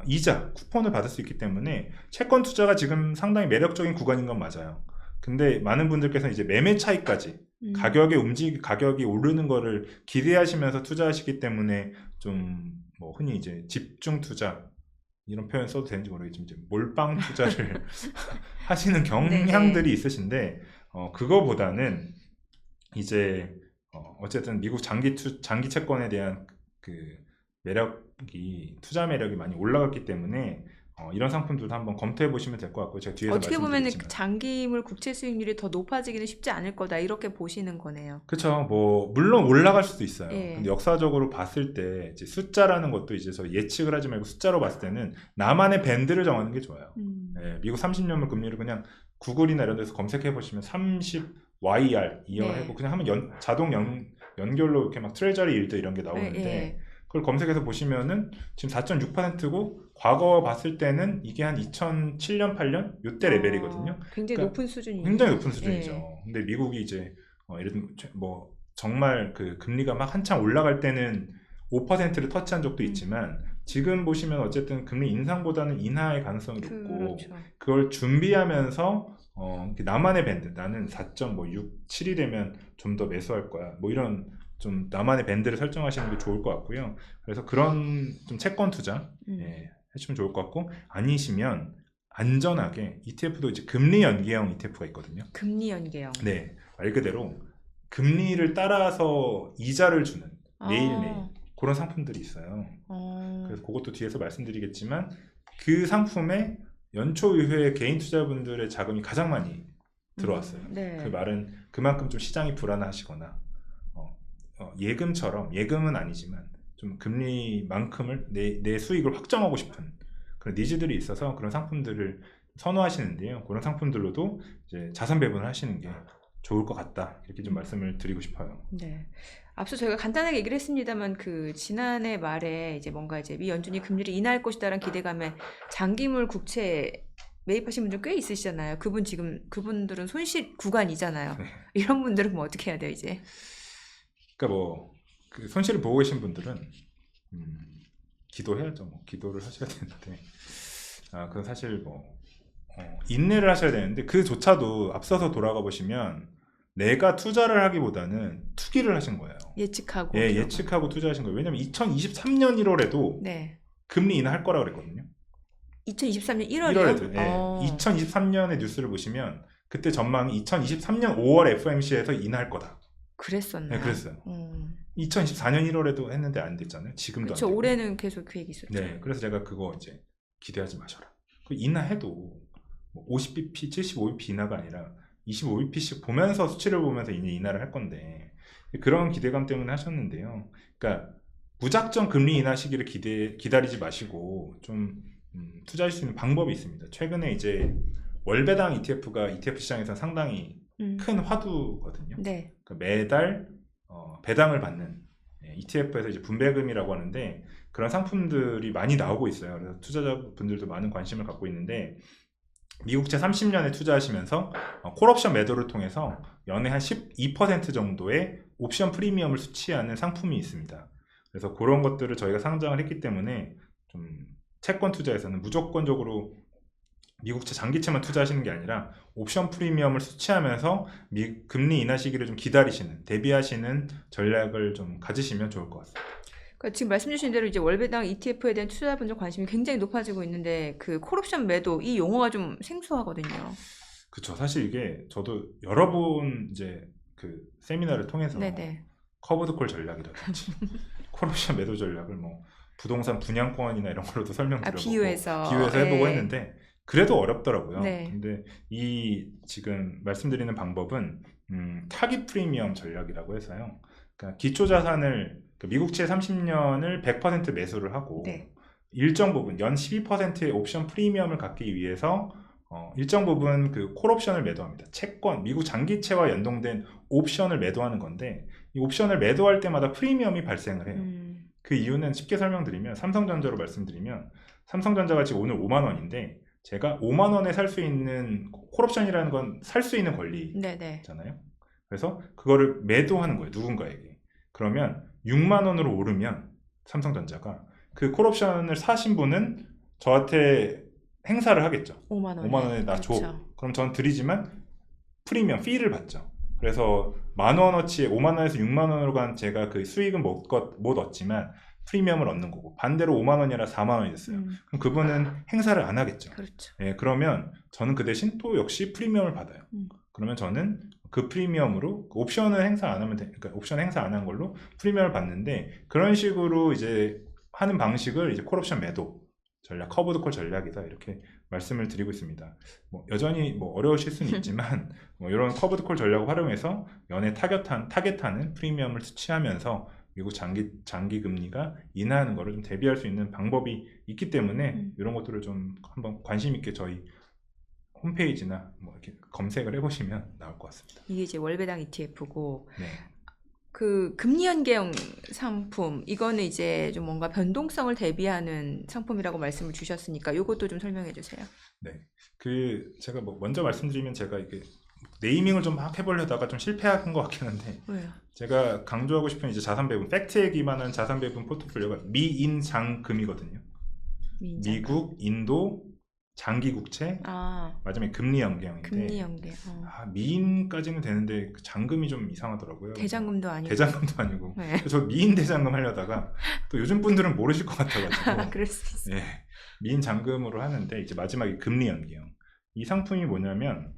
이자, 쿠폰을 받을 수 있기 때문에 채권 투자가 지금 상당히 매력적인 구간인 건 맞아요. 근데 많은 분들께서 이제 매매 차익까지 가격이 오르는 거를 기대하시면서 투자하시기 때문에 좀 뭐 흔히 이제 집중 투자 이런 표현 써도 되는지 모르겠지만 이제 몰빵 투자를 하시는 경향들이 있으신데 그거보다는 이제 어쨌든 미국 장기 채권에 대한 그 투자 매력이 많이 올라갔기 때문에 이런 상품들도 한번 검토해 보시면 될 것 같고 제가 뒤에서 어떻게 보면 말씀드리겠지만 장기물 국채 수익률이 더 높아지기는 쉽지 않을 거다 이렇게 보시는 거네요. 그렇죠. 뭐 물론 올라갈 수도 있어요. 예. 근데 역사적으로 봤을 때 이제 숫자라는 것도 이제 저 예측을 하지 말고 숫자로 봤을 때는 나만의 밴드를 정하는 게 좋아요. 예, 미국 30년물 금리를 그냥 구글이나 이런 데서 검색해 보시면 30YR 이어하고 그냥 하면 자동 연결로 이렇게 막 트레저리 일드 이런 게 나오는데 그걸 검색해서 보시면은 지금 4.6%고 과거 봤을 때는 이게 한 2007년, 8년 요때 레벨이거든요. 굉장히 그러니까 높은 수준이에요. 굉장히 높은 수준이죠. 근데 미국이 이제 예를 들면 뭐 정말 그 금리가 막 한창 올라갈 때는 5%를 터치한 적도 있지만 지금 보시면 어쨌든 금리 인상보다는 인하의 가능성이 높고 그렇죠. 그걸 준비하면서 나만의 밴드 나는 4.6, 7이 되면 좀 더 매수할 거야 뭐 이런 좀 나만의 밴드를 설정하시는 게 좋을 것 같고요. 그래서 그런 좀 채권 투자 해주면 좋을 것 같고 아니시면 안전하게 ETF도 이제 금리 연계형 ETF가 있거든요. 금리 연계형. 네, 말 그대로 금리를 따라서 이자를 주는 매일매일 그런 상품들이 있어요. 그래서 그것도 뒤에서 말씀드리겠지만 그 상품에 연초 이후에 개인 투자분들의 자금이 가장 많이 들어왔어요. 그 말은 그만큼 좀 시장이 불안하시거나 예금은 아니지만 좀 금리만큼을 내 수익을 확정하고 싶은 그런 니즈들이 있어서 그런 상품들을 선호하시는데요. 그런 상품들로도 이제 자산 배분을 하시는 게 좋을 것 같다 이렇게 좀 말씀을 드리고 싶어요. 네. 앞서 저희가 간단하게 얘기를 했습니다만 그 지난해 말에 이제 뭔가 이제 미 연준이 금리를 인하할 것이다라는 기대감에 장기물 국채 매입하신 분들 꽤 있으시잖아요. 그분들은 손실 구간이잖아요. 네. 이런 분들은 뭐 어떻게 해야 돼요 이제? 그러니까 뭐 그 손실을 보고 계신 분들은 기도해야죠. 뭐 기도를 하셔야 되는데 그건 사실 뭐 인내를 하셔야 되는데 그조차도 앞서서 돌아가 보시면 내가 투자를 하기보다는 투기를 하신 거예요. 예측하고. 예측하고 투자하신 거예요. 왜냐면 2023년 1월에도 금리 인하할 거라고 그랬거든요. 2023년 1월에도? 2023년의 뉴스를 보시면 그때 전망이 2023년 5월 FOMC에서 인하할 거다. 그랬었나요? 네, 그랬어요. 2024년 1월에도 했는데 안 됐잖아요. 지금도 그렇죠. 안 되고. 올해는 계속 그 얘기 있었죠. 네, 그래서 제가 그거 이제 기대하지 마셔라. 그 인하해도 50bp, 75bp 인하가 아니라 25bp씩 보면서 수치를 보면서 이제 인하를 할 건데 그런 기대감 때문에 하셨는데요. 그러니까 무작정 금리 인하 시기를 기다리지 마시고 좀 투자할 수 있는 방법이 있습니다. 최근에 이제 월배당 ETF가 ETF 시장에서 상당히 큰 화두거든요. 네. 그러니까 매달 배당을 받는 ETF에서 이제 분배금이라고 하는데 그런 상품들이 많이 나오고 있어요. 그래서 투자자분들도 많은 관심을 갖고 있는데 미국채 30년에 투자하시면서 콜옵션 매도를 통해서 연에 한 12% 정도의 옵션 프리미엄을 수취하는 상품이 있습니다. 그래서 그런 것들을 저희가 상장을 했기 때문에 좀 채권 투자에서는 무조건적으로 미국채 장기채만 투자하시는 게 아니라 옵션 프리미엄을 수취하면서 금리 인하 시기를 좀 대비하시는 전략을 좀 가지시면 좋을 것 같습니다. 그러니까 지금 말씀 주신 대로 이제 월배당 ETF에 대한 투자분들 관심이 굉장히 높아지고 있는데 그 콜옵션 매도 이 용어가 좀 생소하거든요. 그렇죠. 사실 이게 저도 여러 번 이제 그 세미나를 통해서 커브드 콜 전략이라든지 콜옵션 매도 전략을 뭐 부동산 분양권이나 이런 걸로도 설명드려보고 비유해서 해보고 했는데 그래도 어렵더라고요. 근데 이 지금 말씀드리는 방법은 타깃 프리미엄 전략이라고 해서요. 그러니까 기초 자산을 미국채 30년을 100% 매수를 하고 일정 부분 연 12%의 옵션 프리미엄을 갖기 위해서 일정 부분 그 콜옵션을 매도합니다. 채권, 미국 장기채와 연동된 옵션을 매도하는 건데 이 옵션을 매도할 때마다 프리미엄이 발생을 해요. 그 이유는 쉽게 설명드리면 삼성전자로 말씀드리면 삼성전자가 지금 오늘 5만 원인데 제가 5만 원에 살 수 있는 콜옵션이라는 건 살 수 있는 권리잖아요. 그래서 그거를 매도하는 거예요. 누군가에게. 그러면 6만 원으로 오르면 삼성전자가 그 콜옵션을 사신 분은 저한테 행사를 하겠죠. 5만 원에 나 줘. 그렇죠. 그럼 전 드리지만 프리미엄 피를 받죠. 그래서 만 원어치에 5만 원에서 6만 원으로 간 제가 그 수익은 못 얻지만 프리미엄을 얻는 거고 반대로 5만 원이라 4만 원이 됐어요. 그럼 그분은 행사를 안 하겠죠. 그렇죠. 예, 그러면 저는 그 대신 또 역시 프리미엄을 받아요. 그러면 저는 그 프리미엄으로 옵션을 행사 안 하면 그러니까 옵션 행사 안 한 걸로 프리미엄을 받는데 그런 식으로 이제 하는 방식을 이제 콜옵션 매도 전략, 커브드 콜 전략이다 이렇게 말씀을 드리고 있습니다. 여전히 어려우실 수는 있지만 이런 커브드 콜 전략을 활용해서 연에 타겟하는 프리미엄을 수취하면서 미국 장기 금리가 인하하는 것을 좀 대비할 수 있는 방법이 있기 때문에 이런 것들을 좀 한번 관심 있게 저희 홈페이지나 이렇게 검색을 해보시면 나올 것 같습니다. 이게 이제 월배당 ETF고 네. 그 금리 연계형 상품 이거는 이제 좀 뭔가 변동성을 대비하는 상품이라고 말씀을 주셨으니까 이것도 좀 설명해 주세요. 네. 제가 먼저 말씀드리면 제가 이게 네이밍을 좀 막 해보려다가 좀 실패한 것 같긴 한데 왜요? 제가 강조하고 싶은 이제 자산 배분, 팩트에 기반한 자산 배분 포트폴리오가 미인장금이거든요. 미국, 인도, 장기 국채, 마지막에 금리 연계형인데 금리 연계. 미인까지는 되는데 장금이 좀 이상하더라고요. 대장금도 아니고. 대장금도 아니고. 네. 저 미인 대장금 하려다가 또 요즘 분들은 모르실 것 같아가지고. 그럴 수 있어요. 네, 미인 장금으로 하는데 이제 마지막에 금리 연계형. 이 상품이 뭐냐면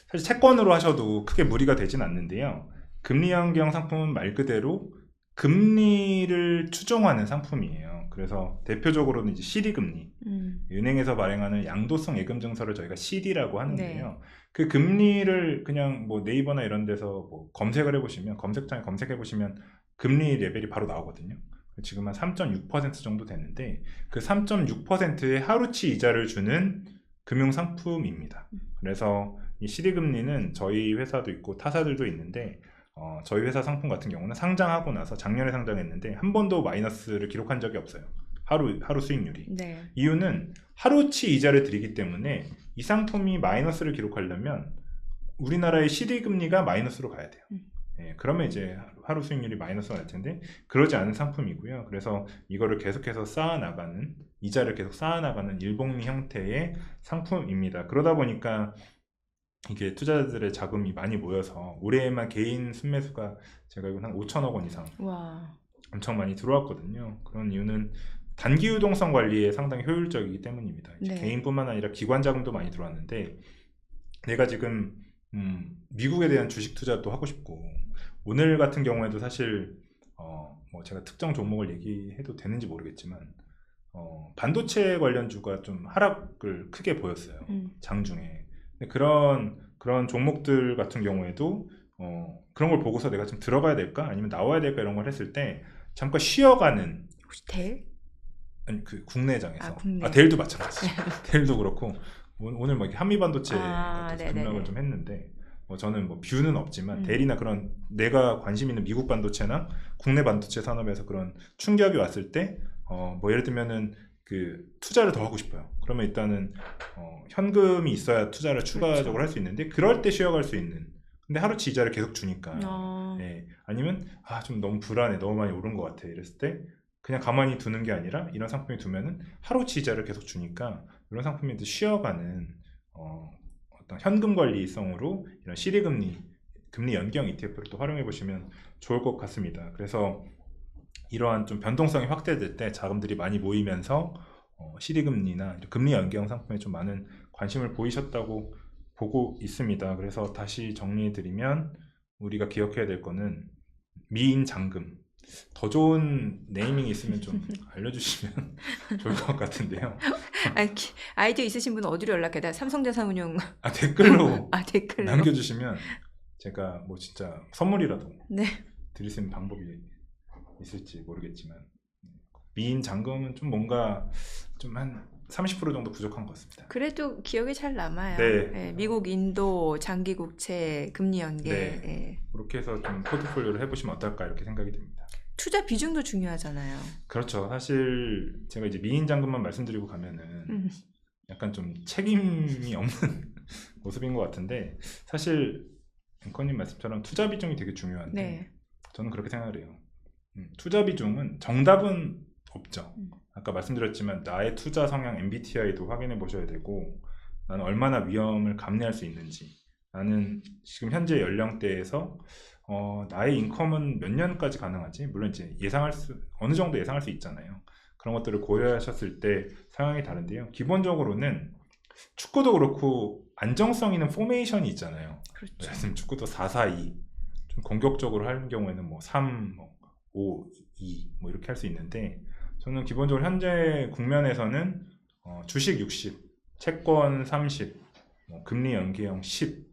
사실 채권으로 하셔도 크게 무리가 되진 않는데요. 금리 연계형 상품은 말 그대로 금리를 추종하는 상품이에요. 그래서 대표적으로는 이제 CD 금리, 은행에서 발행하는 양도성 예금 증서를 저희가 CD라고 하는데요. 네. 그 금리를 그냥 네이버나 이런 데서 검색을 해보시면 검색창에 검색해보시면 금리 레벨이 바로 나오거든요. 지금 한 3.6% 정도 되는데 그 3.6%의 하루치 이자를 주는 금융 상품입니다. 그래서 이 CD 금리는 저희 회사도 있고 타사들도 있는데 저희 회사 상품 같은 경우는 상장하고 나서 작년에 상장했는데 한 번도 마이너스를 기록한 적이 없어요. 하루 수익률이. 네. 이유는 하루치 이자를 드리기 때문에 이 상품이 마이너스를 기록하려면 우리나라의 CD 금리가 마이너스로 가야 돼요. 예, 그러면 이제 하루 수익률이 마이너스가 날 텐데 그러지 않은 상품이고요. 그래서 이거를 계속해서 쌓아나가는 이자를 계속 쌓아나가는 일복리 형태의 상품입니다. 그러다 보니까 이게 투자자들의 자금이 많이 모여서 올해에만 개인 순매수가 제가 알기로는 한 5천억 원 이상 엄청 많이 들어왔거든요. 그런 이유는 단기 유동성 관리에 상당히 효율적이기 때문입니다. 네. 개인뿐만 아니라 기관 자금도 많이 들어왔는데 내가 지금 미국에 대한 주식 투자도 하고 싶고 오늘 같은 경우에도 사실 제가 특정 종목을 얘기해도 되는지 모르겠지만 반도체 관련주가 좀 하락을 크게 보였어요. 장중에. 그런 종목들 같은 경우에도 그런 걸 보고서 내가 좀 들어가야 될까 아니면 나와야 될까 이런 걸 했을 때 잠깐 쉬어가는 혹시 델? 아니 그 국내장에서 국내. 델도 마찬가지. 델도 그렇고 오늘 한미 반도체 같은 급락을 좀 했는데 저는 뷰는 없지만 델이나 그런 내가 관심 있는 미국 반도체나 국내 반도체 산업에서 그런 충격이 왔을 때 예를 들면은 그 투자를 더 하고 싶어요. 그러면 일단은 현금이 있어야 투자를 추가적으로 할 수 있는데 그럴 때 쉬어갈 수 있는. 근데 하루치 이자를 계속 주니까 예. 아니면 좀 너무 불안해, 너무 많이 오른 것 같아 이랬을 때 그냥 가만히 두는 게 아니라 이런 상품에 두면은 하루치 이자를 계속 주니까 이런 상품에 쉬어가는 어떤 현금 관리성으로 이런 CD 금리 연계형 ETF를 또 활용해 보시면 좋을 것 같습니다. 그래서 이러한 좀 변동성이 확대될 때 자금들이 많이 모이면서 CD 금리나 금리 연계형 상품에 좀 많은 관심을 보이셨다고 보고 있습니다. 그래서 다시 정리해드리면 우리가 기억해야 될 거는 미인 장금. 더 좋은 네이밍이 있으면 좀 알려주시면 좋을 것 같은데요. 아이디어 있으신 분은 어디로 연락해요? 삼성자산운용 댓글로 댓글로 남겨주시면 제가 진짜 선물이라도 네. 드릴 수 있는 방법이 있을지 모르겠지만 미인 장금은 좀 뭔가 좀 한 30% 정도 부족한 것 같습니다. 그래도 기억이 잘 남아요. 네. 예, 미국, 인도 장기 국채 금리 연계. 네. 예. 그렇게 해서 좀 포트폴리오를 해보시면 어떨까 이렇게 생각이 듭니다. 투자 비중도 중요하잖아요. 그렇죠. 사실 제가 이제 미인 잔금만 말씀드리고 가면은 약간 좀 책임이 없는 모습인 것 같은데, 사실 앵커님 말씀처럼 투자 비중이 되게 중요한데 네. 저는 그렇게 생각을 해요. 투자 비중은 정답은 없죠. 아까 말씀드렸지만 나의 투자 성향 MBTI도 확인해 보셔야 되고, 나는 얼마나 위험을 감내할 수 있는지, 나는 지금 현재 연령대에서 나의 인컴은 몇 년까지 가능하지? 물론 이제 어느 정도 예상할 수 있잖아요. 그런 것들을 고려하셨을 때 상황이 다른데요. 기본적으로는 축구도 그렇고 안정성 있는 포메이션이 있잖아요. 그렇죠. 예를 들면 축구도 4-4-2, 좀 공격적으로 하는 경우에는 뭐 3, 5, 2 뭐 이렇게 할 수 있는데, 저는 기본적으로 현재 국면에서는 주식 60, 채권 30, 금리 연계형 10,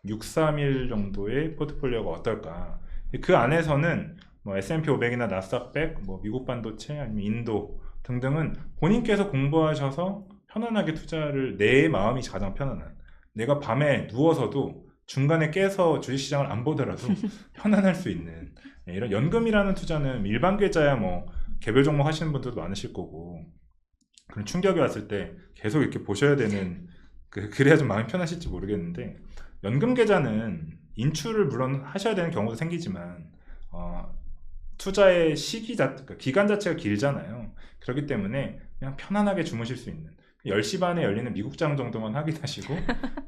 631 정도의 포트폴리오가 어떨까. 그 안에서는 뭐 S&P 500이나 나스닥 100, 뭐 미국 반도체 아니면 인도 등등은 본인께서 공부하셔서 편안하게 투자를, 내 마음이 가장 편안한, 내가 밤에 누워서도 중간에 깨서 주식시장을 안 보더라도 편안할 수 있는, 이런 연금이라는 투자는 일반 계좌야 뭐 개별 종목 하시는 분들도 많으실 거고, 그런 충격이 왔을 때 계속 이렇게 보셔야 되는, 그래야 좀 마음이 편하실지 모르겠는데, 연금 계좌는 인출을 물론 하셔야 되는 경우도 생기지만 투자의 그러니까 기간 자체가 길잖아요. 그렇기 때문에 그냥 편안하게 주무실 수 있는, 10시 반에 열리는 미국장 정도만 확인하시고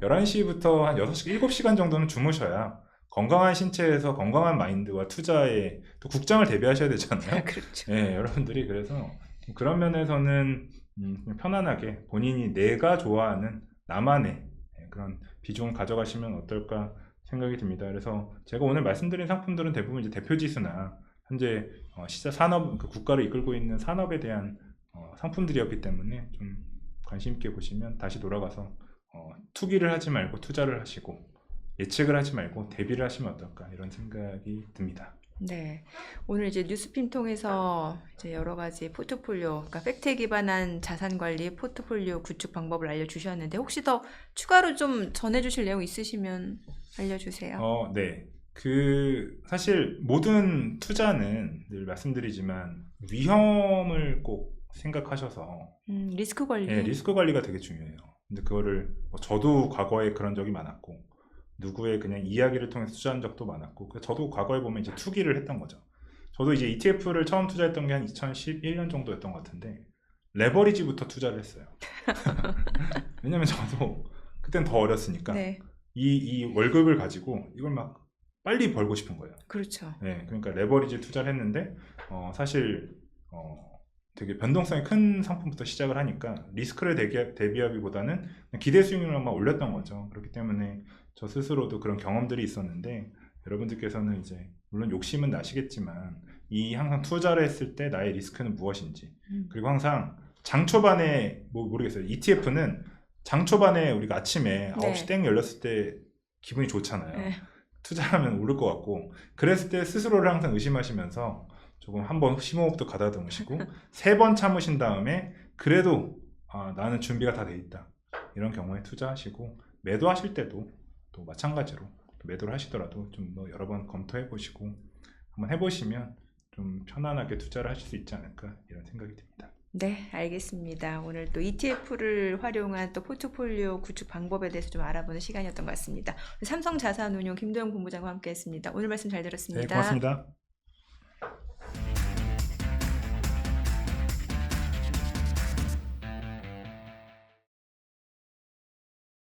11시부터 한 6시, 7시간 정도는 주무셔야 건강한 신체에서 건강한 마인드와 투자에 또 국장을 대비하셔야 되잖아요. 그렇죠. 네, 여러분들이 그래서 그런 면에서는 그냥 편안하게 본인이 내가 좋아하는 나만의 그런 비중을 가져가시면 어떨까 생각이 듭니다. 그래서 제가 오늘 말씀드린 상품들은 대부분 이제 대표지수나 현재 시장 산업, 국가를 이끌고 있는 산업에 대한 상품들이었기 때문에 좀 관심 있게 보시면, 다시 돌아가서 투기를 하지 말고 투자를 하시고, 예측을 하지 말고 대비를 하시면 어떨까 이런 생각이 듭니다. 네, 오늘 이제 뉴스핌 통해서 이제 여러 가지 포트폴리오, 그러니까 팩트에 기반한 자산 관리 포트폴리오 구축 방법을 알려주셨는데, 혹시 더 추가로 좀 전해주실 내용 있으시면 알려주세요. 네. 사실 모든 투자는 늘 말씀드리지만 위험을 꼭 생각하셔서 리스크 관리. 리스크 관리가 되게 중요해요. 근데 그거를 저도 과거에 그런 적이 많았고, 누구의 그냥 이야기를 통해서 투자한 적도 많았고, 저도 과거에 보면 이제 투기를 했던 거죠. 저도 이제 ETF를 처음 투자했던 게 한 2011년 정도였던 것 같은데, 레버리지부터 투자를 했어요. 왜냐면 저도 그땐 더 어렸으니까 네, 이 월급을 가지고 이걸 막 빨리 벌고 싶은 거예요. 그렇죠. 네, 그러니까 레버리지 투자를 했는데 사실 되게 변동성이 큰 상품부터 시작을 하니까 리스크를 대비하기보다는 그냥 기대 수익률만 올렸던 거죠. 그렇기 때문에 저 스스로도 그런 경험들이 있었는데, 여러분들께서는 이제 물론 욕심은 나시겠지만 항상 투자를 했을 때 나의 리스크는 무엇인지, 그리고 항상 장 초반에 모르겠어요. ETF는 장 초반에 우리가 아침에 9시 땡 열렸을 때 기분이 좋잖아요. 네. 투자하면 오를 것 같고, 그랬을 때 스스로를 항상 의심하시면서 조금 한번 심호흡도 가다듬으시고 3번 참으신 다음에 그래도 나는 준비가 다 돼 있다, 이런 경우에 투자하시고, 매도하실 때도 또 마찬가지로 매도를 하시더라도 좀 여러 번 검토해 보시고 한번 해보시면 좀 편안하게 투자를 하실 수 있지 않을까 이런 생각이 듭니다. 네, 알겠습니다. 오늘 또 ETF를 활용한 또 포트폴리오 구축 방법에 대해서 좀 알아보는 시간이었던 것 같습니다. 삼성자산운용 김도영 본부장과 함께했습니다. 오늘 말씀 잘 들었습니다. 네, 고맙습니다.